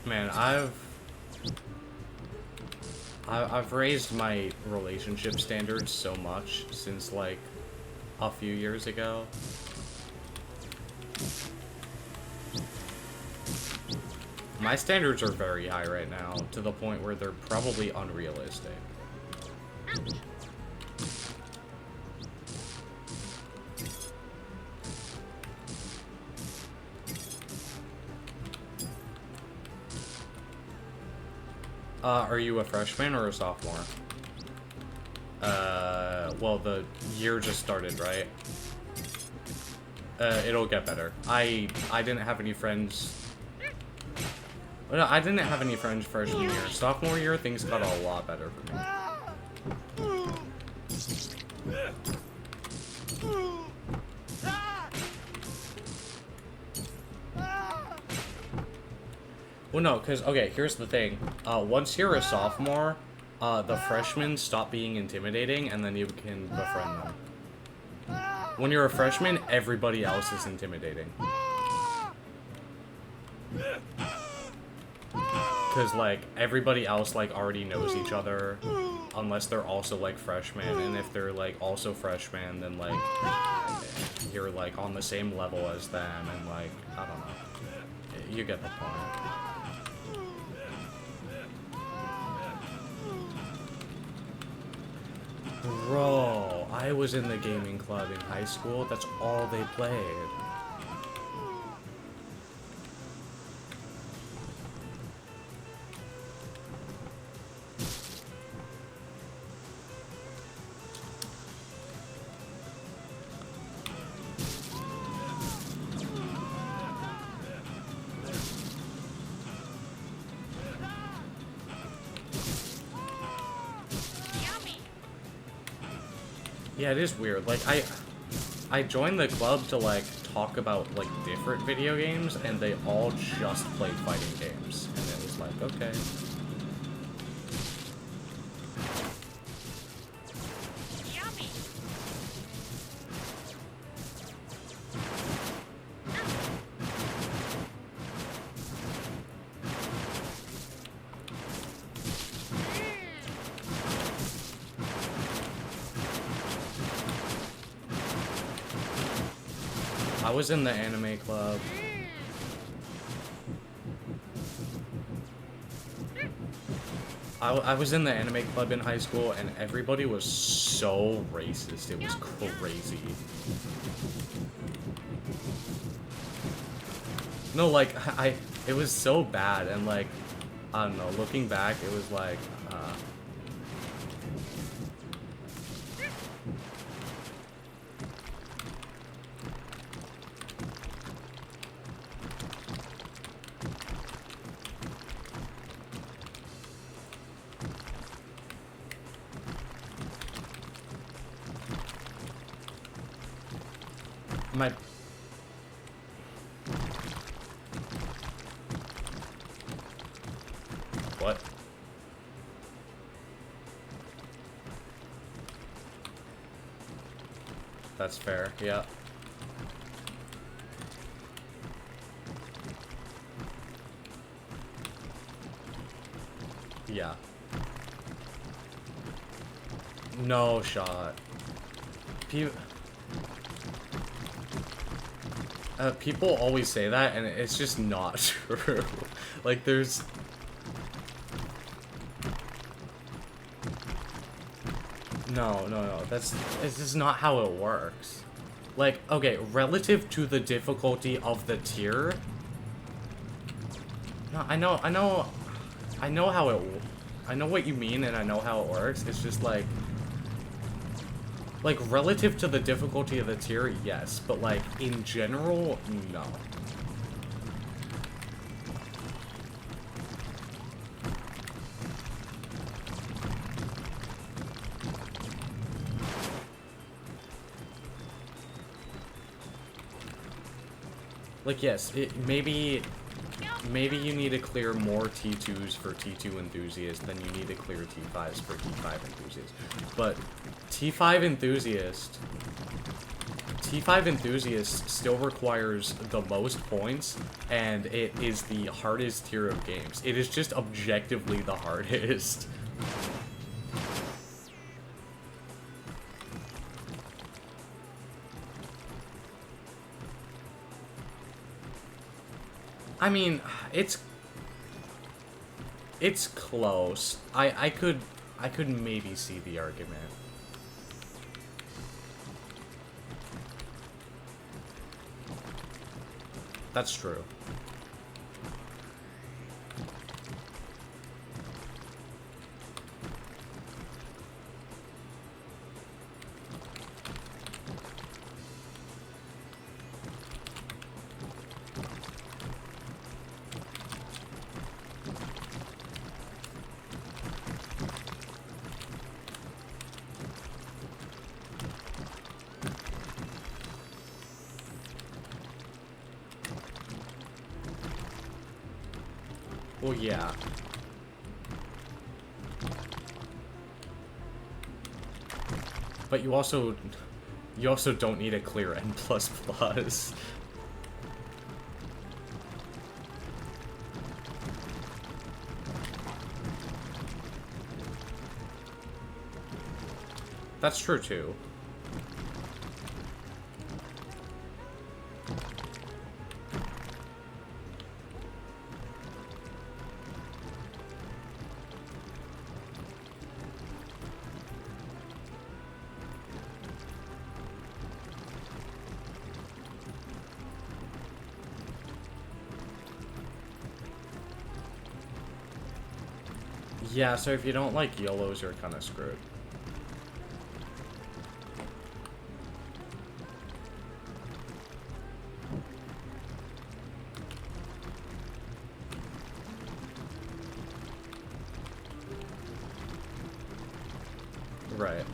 Man, I've raised my relationship standards so much since, like, a few years ago. My standards are very high right now, to the point where they're probably unrealistic. Ouch. Are you a freshman or a sophomore? Well, the year just started, right? It'll get better. I didn't have any friends. No, I didn't have any friends freshman year. Sophomore year, things got a lot better for me. Well, no, because, okay, here's the thing. Once you're a sophomore, the freshmen stop being intimidating, and then you can befriend them. When you're a freshman, everybody else is intimidating. Because, like, everybody else, like, already knows each other, unless they're also, like, freshmen, and if they're, like, also freshmen, then, like, you're, like, on the same level as them, and, like, I don't know. You get the point. Bro, I was in the gaming club in high school, that's all they played. Yummy. Yeah, it is weird. Like, I joined the club to, like, talk about, like, different video games, and they all just played fighting games. And it was like, okay. Yummy. I was in the anime club. I was in the anime club in high school, and everybody was so racist. It was crazy. No, like, it was so bad, and, like, I don't know, looking back, it was like, my... What? That's fair, yeah. Yeah. No shot. People always say that, and it's just not true. Like, there's... No, it's just not how it works. Like, okay, relative to the difficulty of the tier... No, I know how it... I know what you mean, and I know how it works. It's just like... Like, relative to the difficulty of the tier, yes. But, like, in general, no. Like, yes, maybe you need to clear more T2s for T2 enthusiasts than you need to clear T5s for T5 enthusiasts. But T5 enthusiast still requires the most points, and it is the hardest tier of games. It is just objectively the hardest. I mean, it's close. I could maybe see the argument. That's true. Well, yeah. But you also don't need a clear N++. That's true too. Yeah, so if you don't like YOLOs, you're kind of screwed. Right.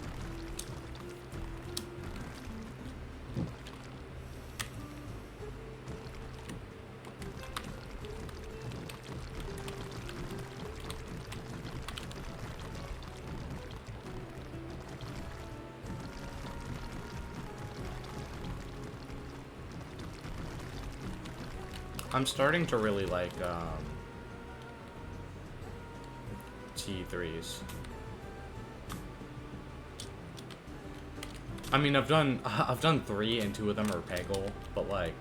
I'm starting to really like, T3s. I mean, I've done 3 and 2 of them are Peggle, but like...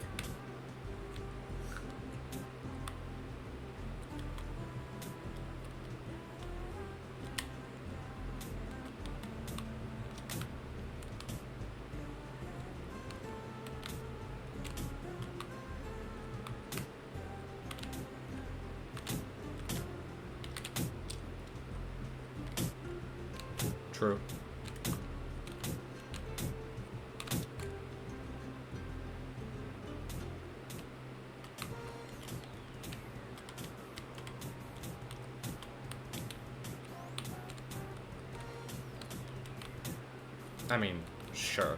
True. I mean, sure.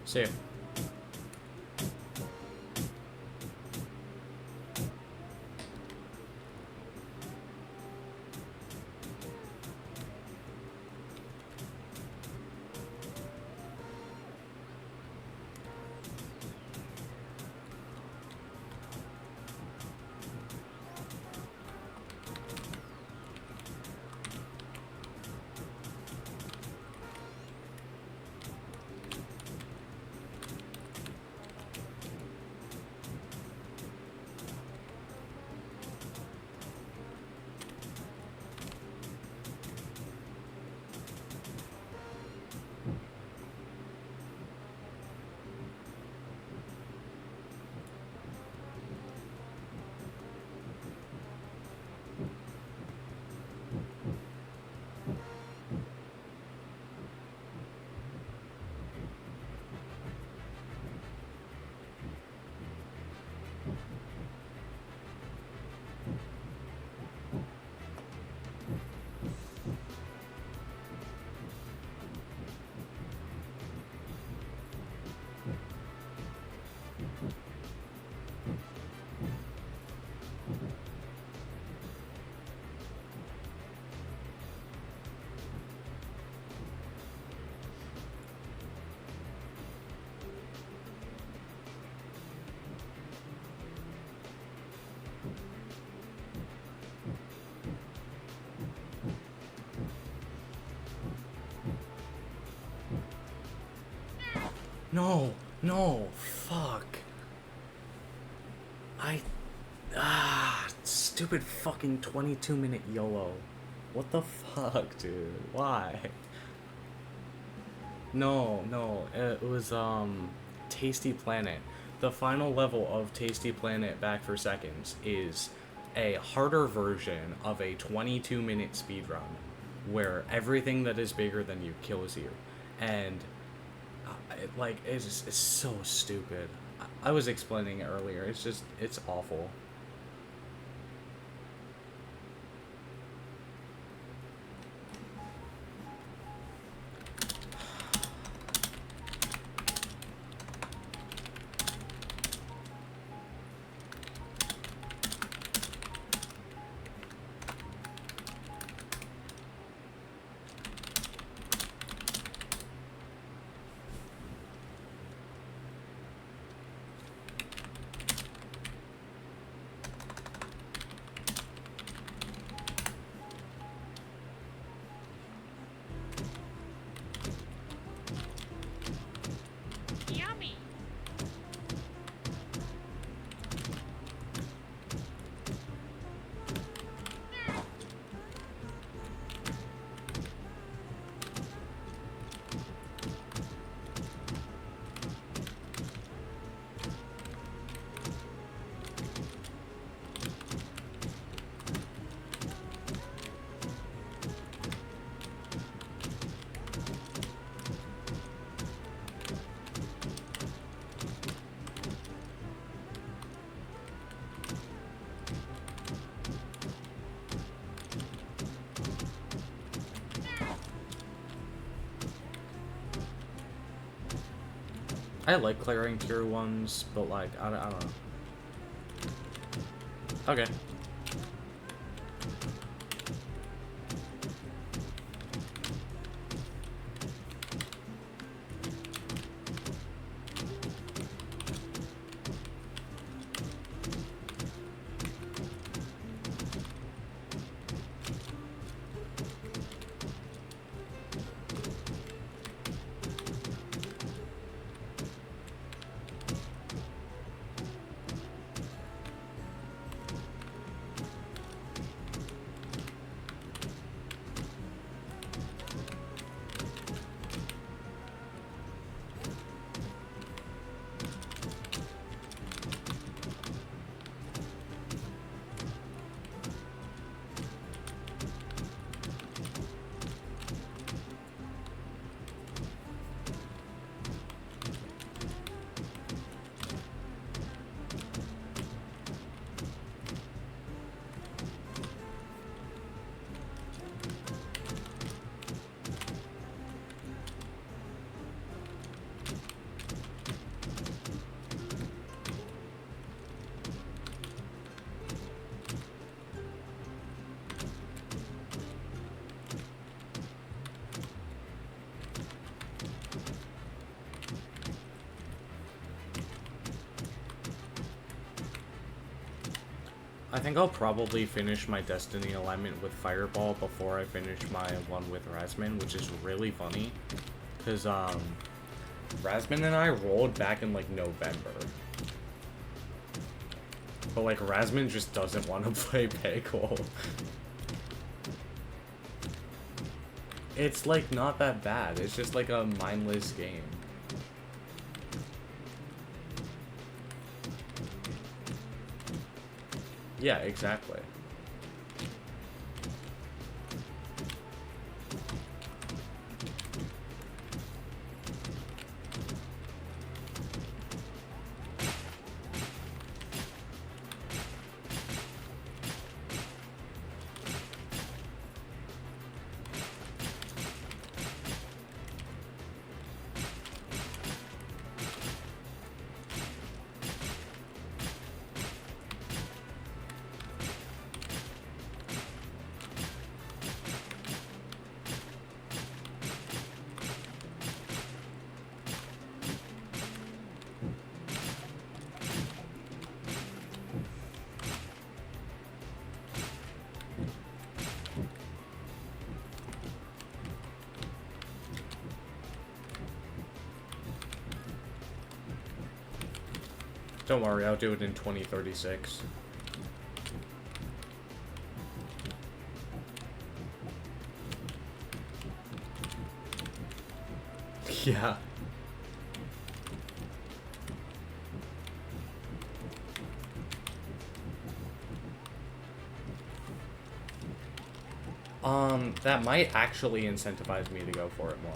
See ya. No, no, fuck. stupid fucking 22-minute YOLO. What the fuck, dude? Why? No, it was, Tasty Planet. The final level of Tasty Planet Back for Seconds is a harder version of a 22-minute speedrun where everything that is bigger than you kills you. And, it's so stupid. I was explaining it earlier. It's awful. Yummy. I like clearing tier 1s, but, like, I don't know. Okay. I think I'll probably finish my Destiny alignment with Fireball before I finish my one with Razmin, which is really funny. Because, Razmin and I rolled back in, like, November. But, like, Razmin just doesn't want to play Peggle. It's, like, not that bad. It's just, like, a mindless game. Yeah, exactly. Don't worry, I'll do it in 2036. Yeah. That might actually incentivize me to go for it more.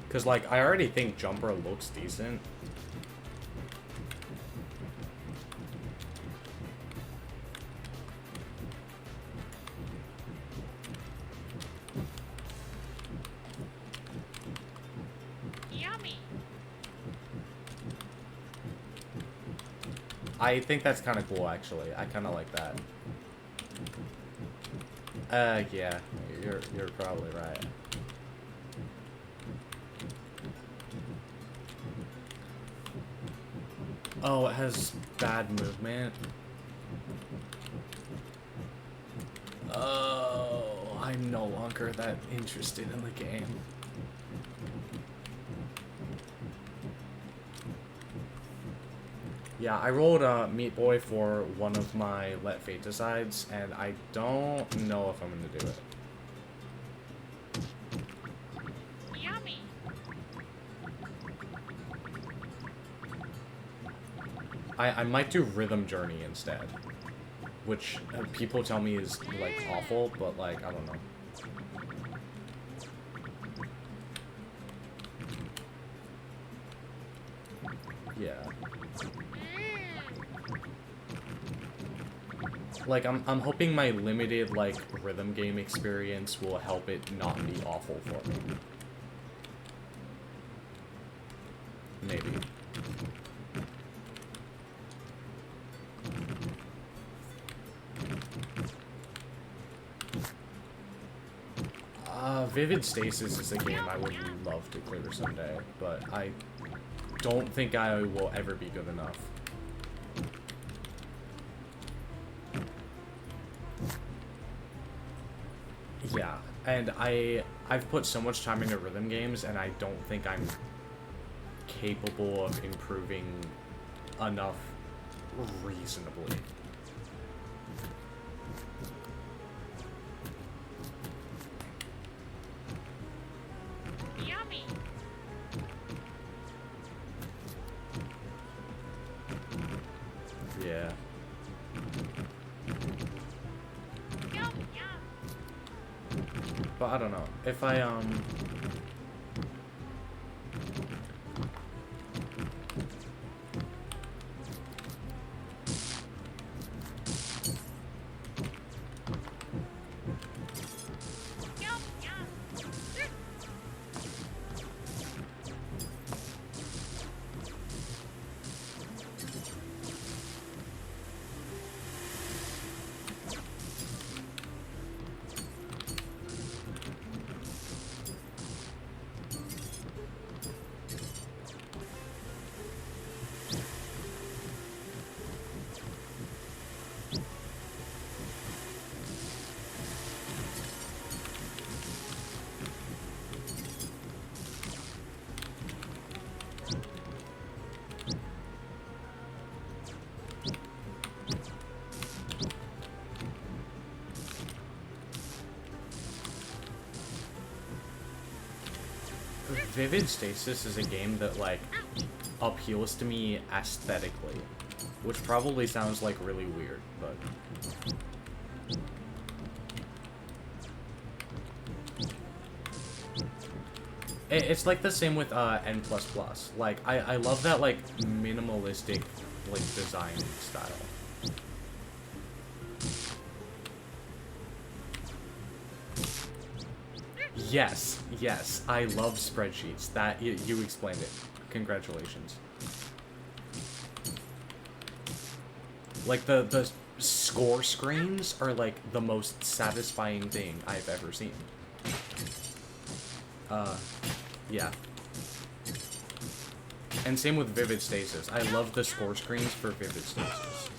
Because, like, I already think Jumper looks decent. Yummy. I think that's kind of cool, actually. I kind of like that. Yeah. You're probably right. Oh, it has bad movement. Oh, I'm no longer that interested in the game. Yeah, I rolled Meat Boy for one of my Let Fate decides, and I don't know if I'm gonna do it. Yummy. I might do Rhythm Journey instead, which people tell me is, like, awful, but, like, I don't know. Yeah. Like, I'm hoping my limited, like, rhythm game experience will help it not be awful for me. Maybe. Vivid Stasis is a game I would love to clear someday, but I don't think I will ever be good enough. Yeah, and I've put so much time into rhythm games, and I don't think I'm capable of improving enough reasonably. Yummy. Yeah. Yum, yum. But I don't know. If I, Yum, yum. Vivid Stasis is a game that, like, appeals to me aesthetically, which probably sounds, like, really weird, but... It's like the same with N++. Like, I love that, like, minimalistic, like, design style. Yes, yes, I love spreadsheets. That, you explained it. Congratulations. Like, the score screens are, like, the most satisfying thing I've ever seen. Yeah. And same with Vivid Stasis. I love the score screens for Vivid Stasis.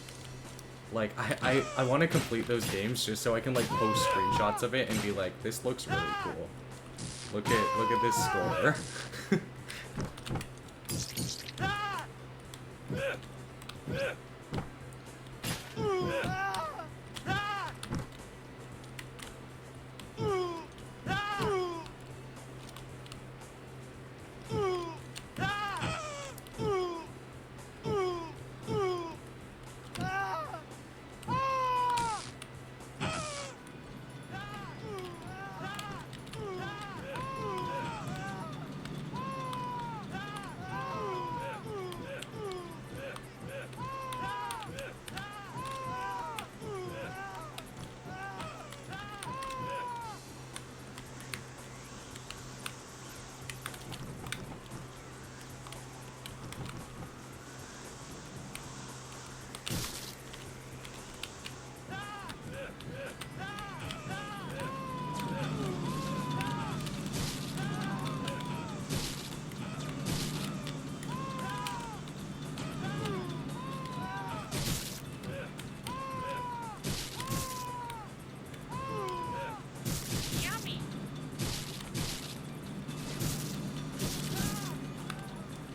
Like, I want to complete those games just so I can, like, post screenshots of it and be like, this looks really cool. Look at this score.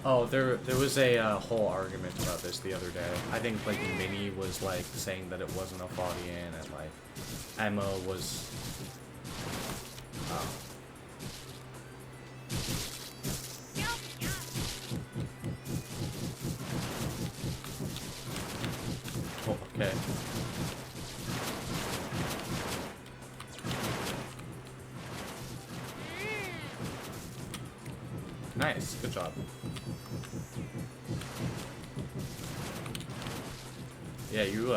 Oh, there was a whole argument about this the other day. I think like Minnie was like saying that it wasn't a Faudian, and like Emma was. Oh. Yum, yum. Oh, okay. Nice, good job. Yeah, you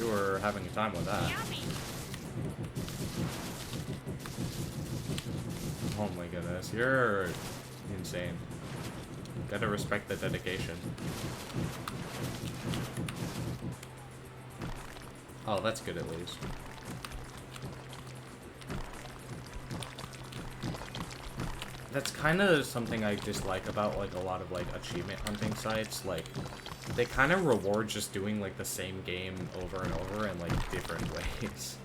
were having a time with that. Yummy. Oh my goodness, you're insane. Gotta respect the dedication. Oh, that's good at least. That's kind of something I dislike about like a lot of like achievement hunting sites. Like, they kind of reward just doing like the same game over and over in like different ways.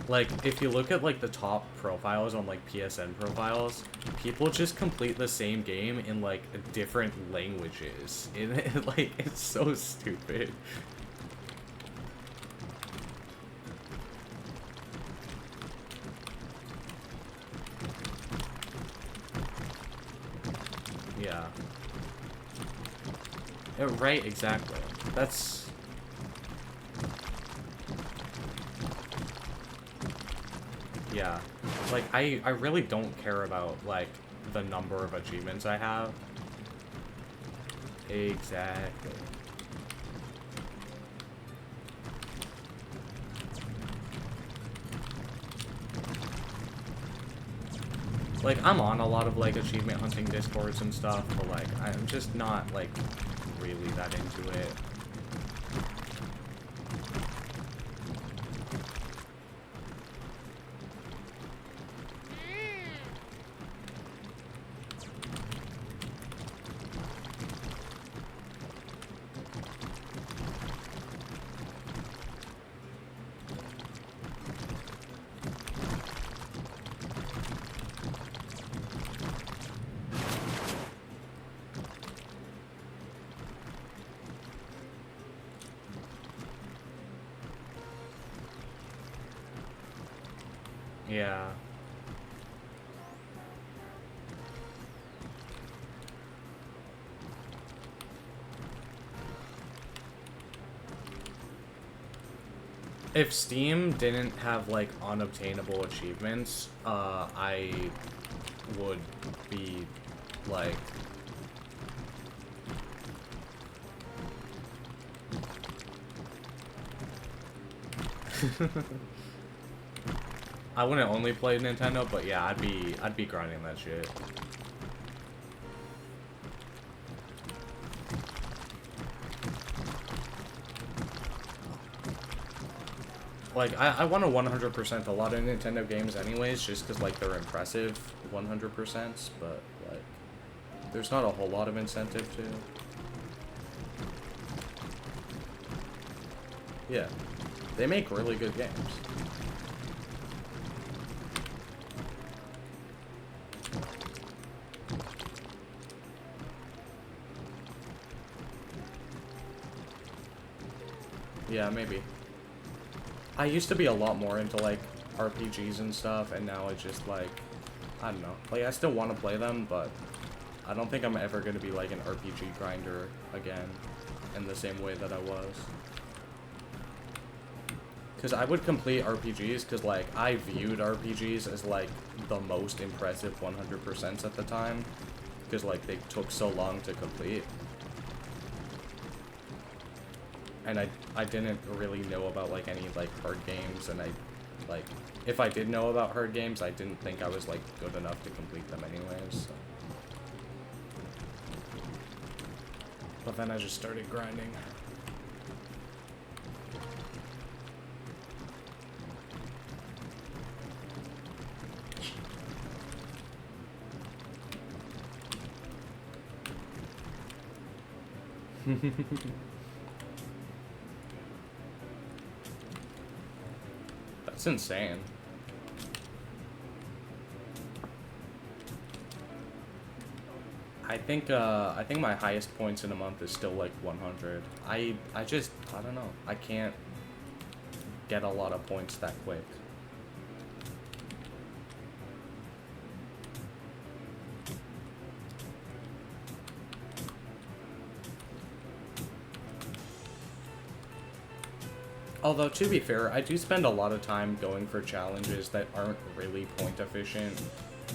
Like, if you look at like the top profiles on like PSN profiles, people just complete the same game in like different languages. Like, it's so stupid. Yeah. Right, exactly. That's... Yeah. Like, I really don't care about, like, the number of achievements I have. Exactly. Like, I'm on a lot of, like, achievement hunting discords and stuff, but, like, I'm just not, like, really that into it. Yeah. If Steam didn't have, like, unobtainable achievements, I would be, like... I wouldn't only play Nintendo, but yeah, I'd be grinding that shit. Like, I want to 100% a lot of Nintendo games anyways, just because, like, they're impressive 100%, but, like, there's not a whole lot of incentive to. Yeah. They make really good games. Yeah, maybe. I used to be a lot more into, like, RPGs and stuff, and now I just, like, I don't know. Like, I still want to play them, but I don't think I'm ever going to be, like, an RPG grinder again in the same way that I was. Because I would complete RPGs, because, like, I viewed RPGs as, like, the most impressive 100% at the time. Because, like, they took so long to complete. And I didn't really know about, like, any, like, hard games, and like, if I did know about hard games, I didn't think I was, like, good enough to complete them anyways, so. But then I just started grinding. That's insane. I think my highest points in a month is still like 100. I don't know. I can't get a lot of points that quick. Although, to be fair, I do spend a lot of time going for challenges that aren't really point efficient,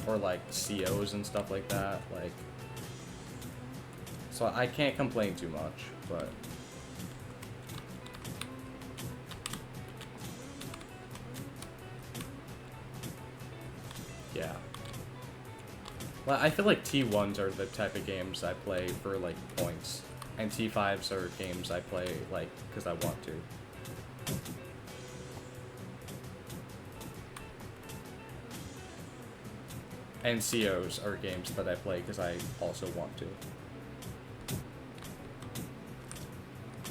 or like COs and stuff like that, like, so I can't complain too much, but yeah. Well, I feel like T1s are the type of games I play for like points, and T5s are games I play like because I want to. And COs are games that I play because I also want to.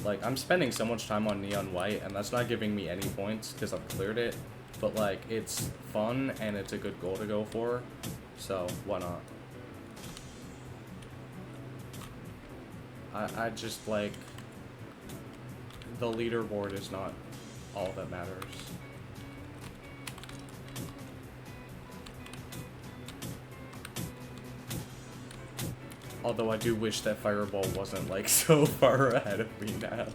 Like, I'm spending so much time on Neon White, and that's not giving me any points because I've cleared it. But, like, it's fun, and it's a good goal to go for, so why not? I just, like, the leaderboard is not all that matters. Although I do wish that Fireball wasn't, like, so far ahead of me now.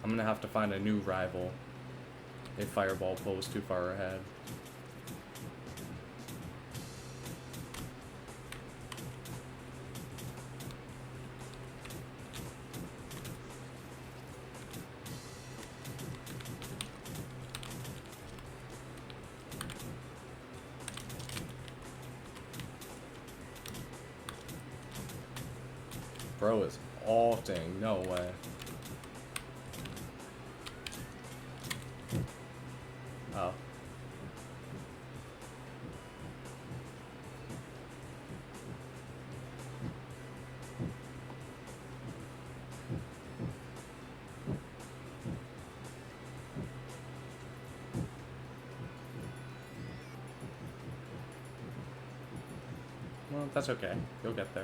I'm gonna have to find a new rival if Fireball pulls too far ahead. Bro is ulting, no way. Oh. Well, that's okay. You'll get there.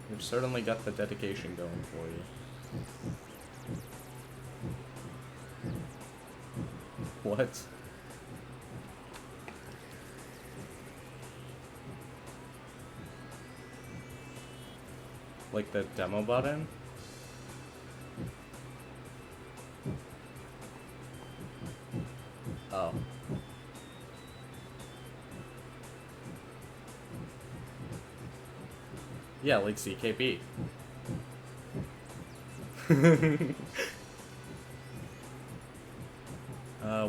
You've certainly got the dedication going for you. What? Like the demo button? Oh. Yeah, like CKP.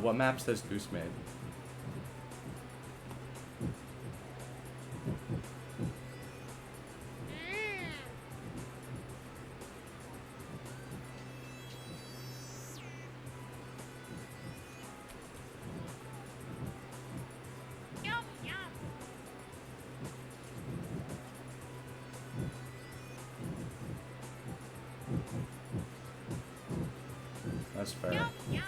What maps has Goose made? Yum, yum. That's fair. Yum, yum.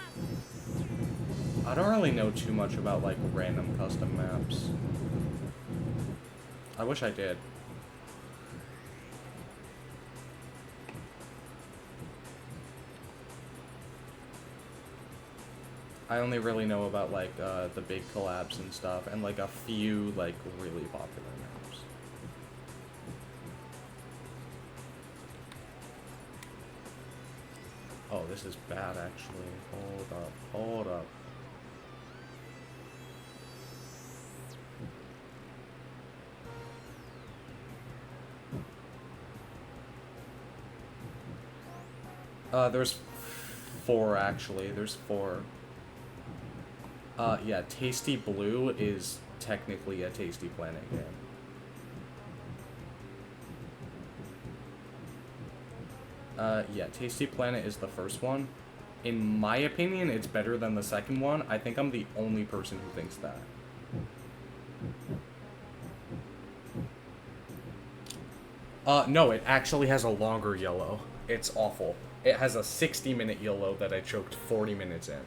I don't really know too much about, like, random custom maps. I wish I did. I only really know about, like, the big collabs and stuff, and, like, a few, like, really popular maps. Oh, this is bad, actually. Hold up, hold up. There's 4, actually. There's 4. Yeah, Tasty Blue is technically a Tasty Planet game. Yeah, Tasty Planet is the first one. In my opinion, it's better than the second one. I think I'm the only person who thinks that. No, it actually has a longer yellow. It's awful. It has a 60-minute yellow that I choked 40 minutes in.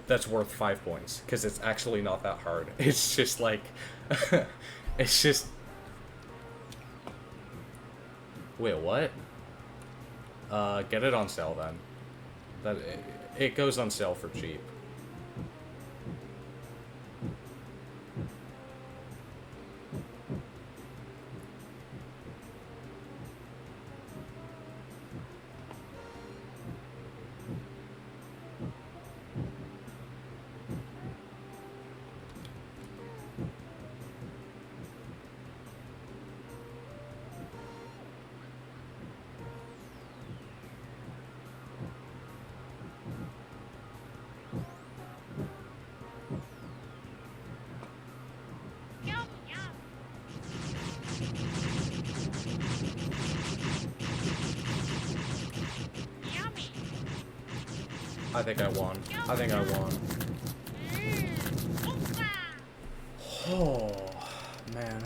That's worth 5 points, because it's actually not that hard. It's just like... it's just... Wait, what? Get it on sale then. It goes on sale for cheap. Yum, yum. Yummy. I think I won. I think I won. Oompa. Oh, man.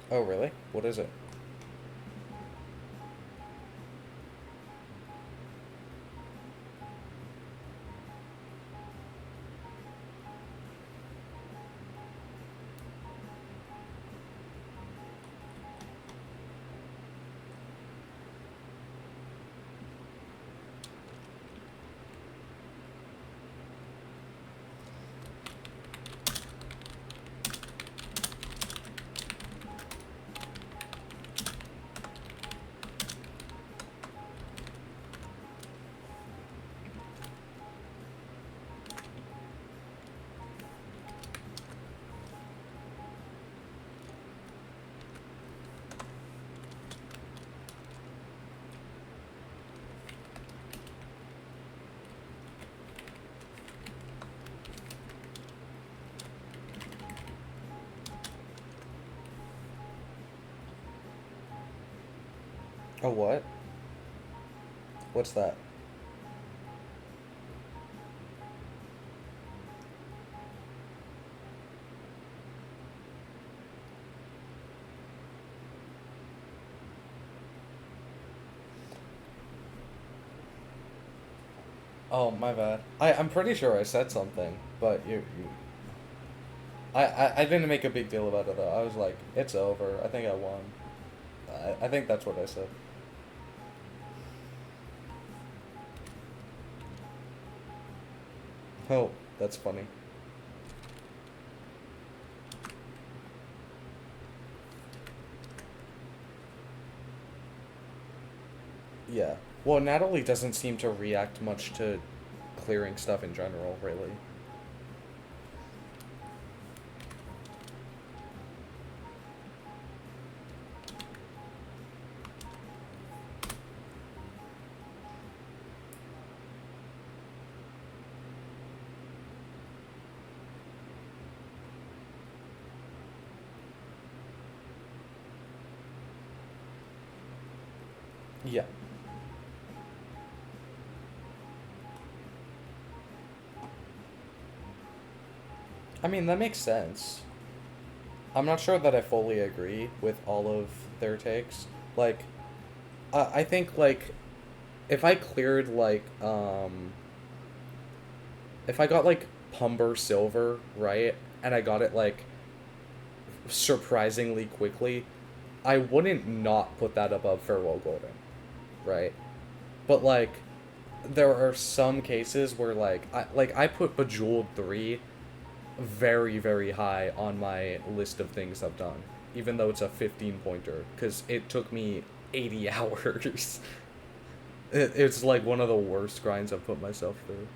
Oh, really? What is it? Oh, what? What's that? Oh, my bad. I'm pretty sure I said something, but I didn't make a big deal about it though. I was like, it's over. I think I won. I think that's what I said. Oh, that's funny. Yeah. Well, Natalie doesn't seem to react much to clearing stuff in general, really. Yeah. I mean, that makes sense. I'm not sure that I fully agree with all of their takes. Like, I think, like, if I cleared, like, if I got, like, Pumber Silver, right? And I got it, like, surprisingly quickly, I wouldn't not put that above Farewell Golden, right? But like, there are some cases where I put Bejeweled 3 very, very high on my list of things I've done, even though it's a 15 pointer, because it took me 80 hours. It's like one of the worst grinds I've put myself through.